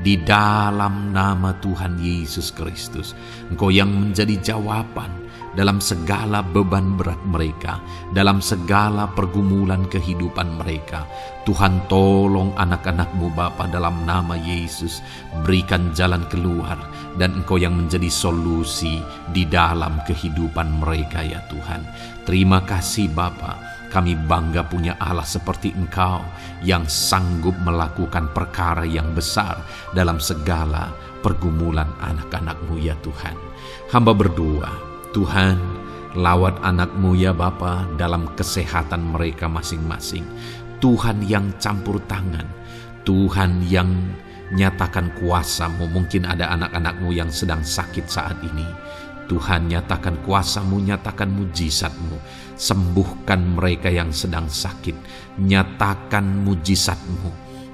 Di dalam nama Tuhan Yesus Kristus, Engkau yang menjadi jawaban dalam segala beban berat mereka, dalam segala pergumulan kehidupan mereka. Tuhan tolong anak-anak-Mu Bapa dalam nama Yesus, berikan jalan keluar, dan Engkau yang menjadi solusi di dalam kehidupan mereka ya Tuhan. Terima kasih Bapa, kami bangga punya Allah seperti Engkau yang sanggup melakukan perkara yang besar dalam segala pergumulan anak-anak-Mu ya Tuhan. Hamba berdoa, Tuhan, lawat anak-Mu ya Bapa dalam kesehatan mereka masing-masing. Tuhan yang campur tangan, Tuhan yang nyatakan kuasa-Mu. Mungkin ada anak-anak-Mu yang sedang sakit saat ini. Tuhan, nyatakan kuasa-Mu, nyatakan mujizat-Mu. Sembuhkan mereka yang sedang sakit. Nyatakan mujizat-Mu.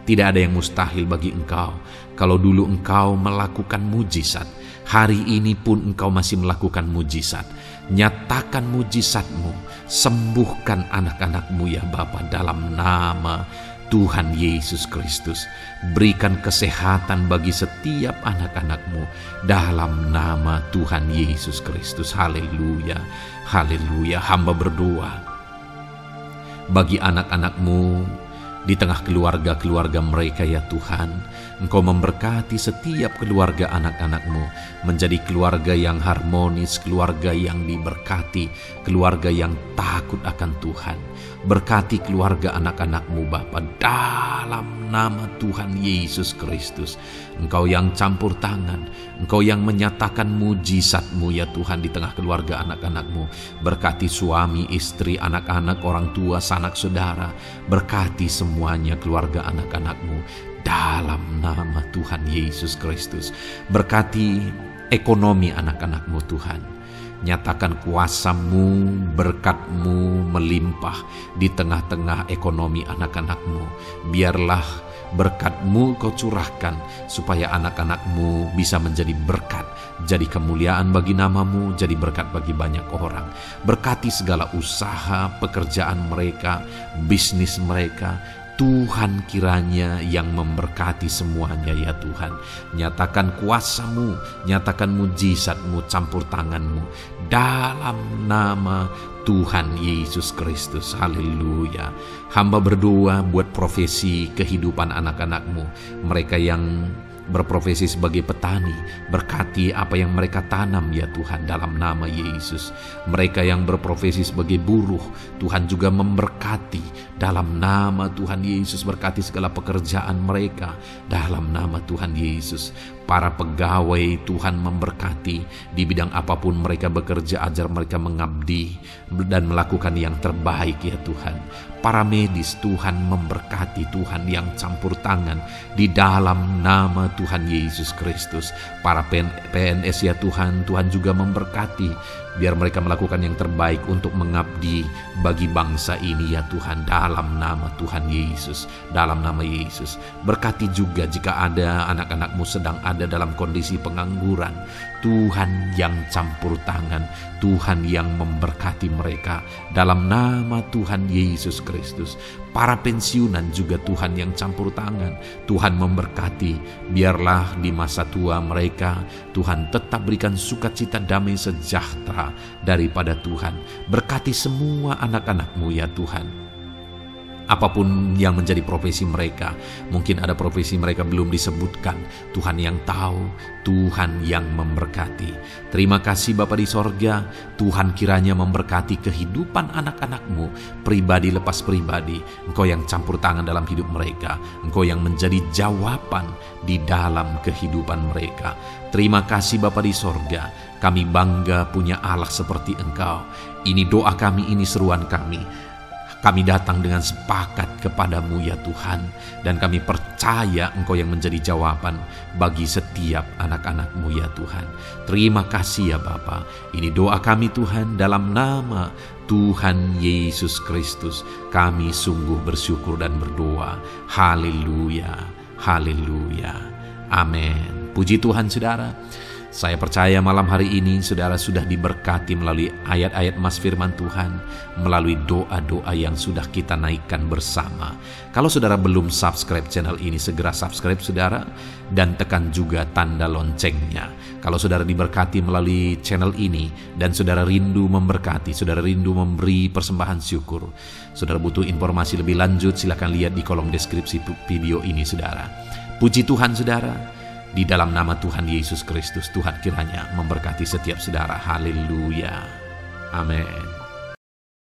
Tidak ada yang mustahil bagi Engkau. Kalau dulu Engkau melakukan mujizat, hari ini pun Engkau masih melakukan mujizat. Nyatakan mujizat-Mu, sembuhkan anak-anak-Mu ya Bapa dalam nama Tuhan Yesus Kristus. Berikan kesehatan bagi setiap anak-anak-Mu dalam nama Tuhan Yesus Kristus. Haleluya, haleluya. Hamba berdoa bagi anak-anak-Mu di tengah keluarga-keluarga mereka ya Tuhan. Engkau memberkati setiap keluarga anak-anak-Mu menjadi keluarga yang harmonis, keluarga yang diberkati, keluarga yang takut akan Tuhan. Berkati keluarga anak-anak-Mu Bapa dalam nama Tuhan Yesus Kristus. Engkau yang campur tangan, Engkau yang menyatakan mujizat-Mu ya Tuhan di tengah keluarga anak-anak-Mu. Berkati suami, istri, anak-anak, orang tua, sanak saudara. Berkati semuanya keluarga anak-anak-Mu dalam nama Tuhan Yesus Kristus. Berkati ekonomi anak-anak-Mu Tuhan. Nyatakan kuasa-Mu, berkat-Mu melimpah di tengah-tengah ekonomi anak-anak-Mu. Biarlah berkat-Mu Kau curahkan supaya anak-anak-Mu bisa menjadi berkat, jadi kemuliaan bagi nama-Mu, jadi berkat bagi banyak orang. Berkati segala usaha, pekerjaan mereka, bisnis mereka. Tuhan kiranya yang memberkati semuanya ya Tuhan. Nyatakan kuasa-Mu, nyatakan mujizat-Mu, campur tangan-Mu dalam nama Tuhan Yesus Kristus. Haleluya. Hamba berdoa buat profesi kehidupan anak-anak-Mu, mereka yang berprofesi sebagai petani, berkati apa yang mereka tanam ya Tuhan dalam nama Yesus. Mereka yang berprofesi sebagai buruh, Tuhan juga memberkati dalam nama Tuhan Yesus. Berkati segala pekerjaan mereka dalam nama Tuhan Yesus. Para pegawai Tuhan memberkati di bidang apapun mereka bekerja, ajar mereka mengabdi dan melakukan yang terbaik ya Tuhan. Para medis Tuhan memberkati, Tuhan yang campur tangan di dalam nama Tuhan Yesus Kristus. Para PNS ya Tuhan, Tuhan juga memberkati biar mereka melakukan yang terbaik untuk mengabdi bagi bangsa ini ya Tuhan dalam nama Tuhan Yesus. Dalam nama Yesus. Berkati juga jika ada anak-anak-Mu sedang ada dalam kondisi pengangguran, Tuhan yang campur tangan, Tuhan yang memberkati mereka dalam nama Tuhan Yesus Kristus. Para pensiunan juga Tuhan yang campur tangan, Tuhan memberkati. Biarlah di masa tua mereka Tuhan tetap berikan sukacita, damai, sejahtera daripada Tuhan. Berkati semua anak-anak-Mu ya Tuhan. Apapun yang menjadi profesi mereka, mungkin ada profesi mereka belum disebutkan, Tuhan yang tahu, Tuhan yang memberkati. Terima kasih Bapa di sorga, Tuhan kiranya memberkati kehidupan anak-anak-Mu, pribadi lepas pribadi. Engkau yang campur tangan dalam hidup mereka, Engkau yang menjadi jawaban di dalam kehidupan mereka. Terima kasih Bapa di sorga, kami bangga punya Allah seperti Engkau. Ini doa kami, ini seruan kami. Kami datang dengan sepakat kepada-Mu ya Tuhan, dan kami percaya Engkau yang menjadi jawaban bagi setiap anak-anak-Mu ya Tuhan. Terima kasih ya Bapa. Ini doa kami Tuhan dalam nama Tuhan Yesus Kristus. Kami sungguh bersyukur dan berdoa. Haleluya, haleluya, amin. Puji Tuhan saudara. Saya percaya malam hari ini saudara sudah diberkati melalui ayat-ayat Mas Firman Tuhan, melalui doa-doa yang sudah kita naikkan bersama. Kalau saudara belum subscribe channel ini, segera subscribe saudara, dan tekan juga tanda loncengnya. Kalau saudara diberkati melalui channel ini, dan saudara rindu memberkati, saudara rindu memberi persembahan syukur, saudara butuh informasi lebih lanjut, silakan lihat di kolom deskripsi video ini saudara. Puji Tuhan saudara. Di dalam nama Tuhan Yesus Kristus, Tuhan kiranya memberkati setiap saudara. Haleluya. Amin.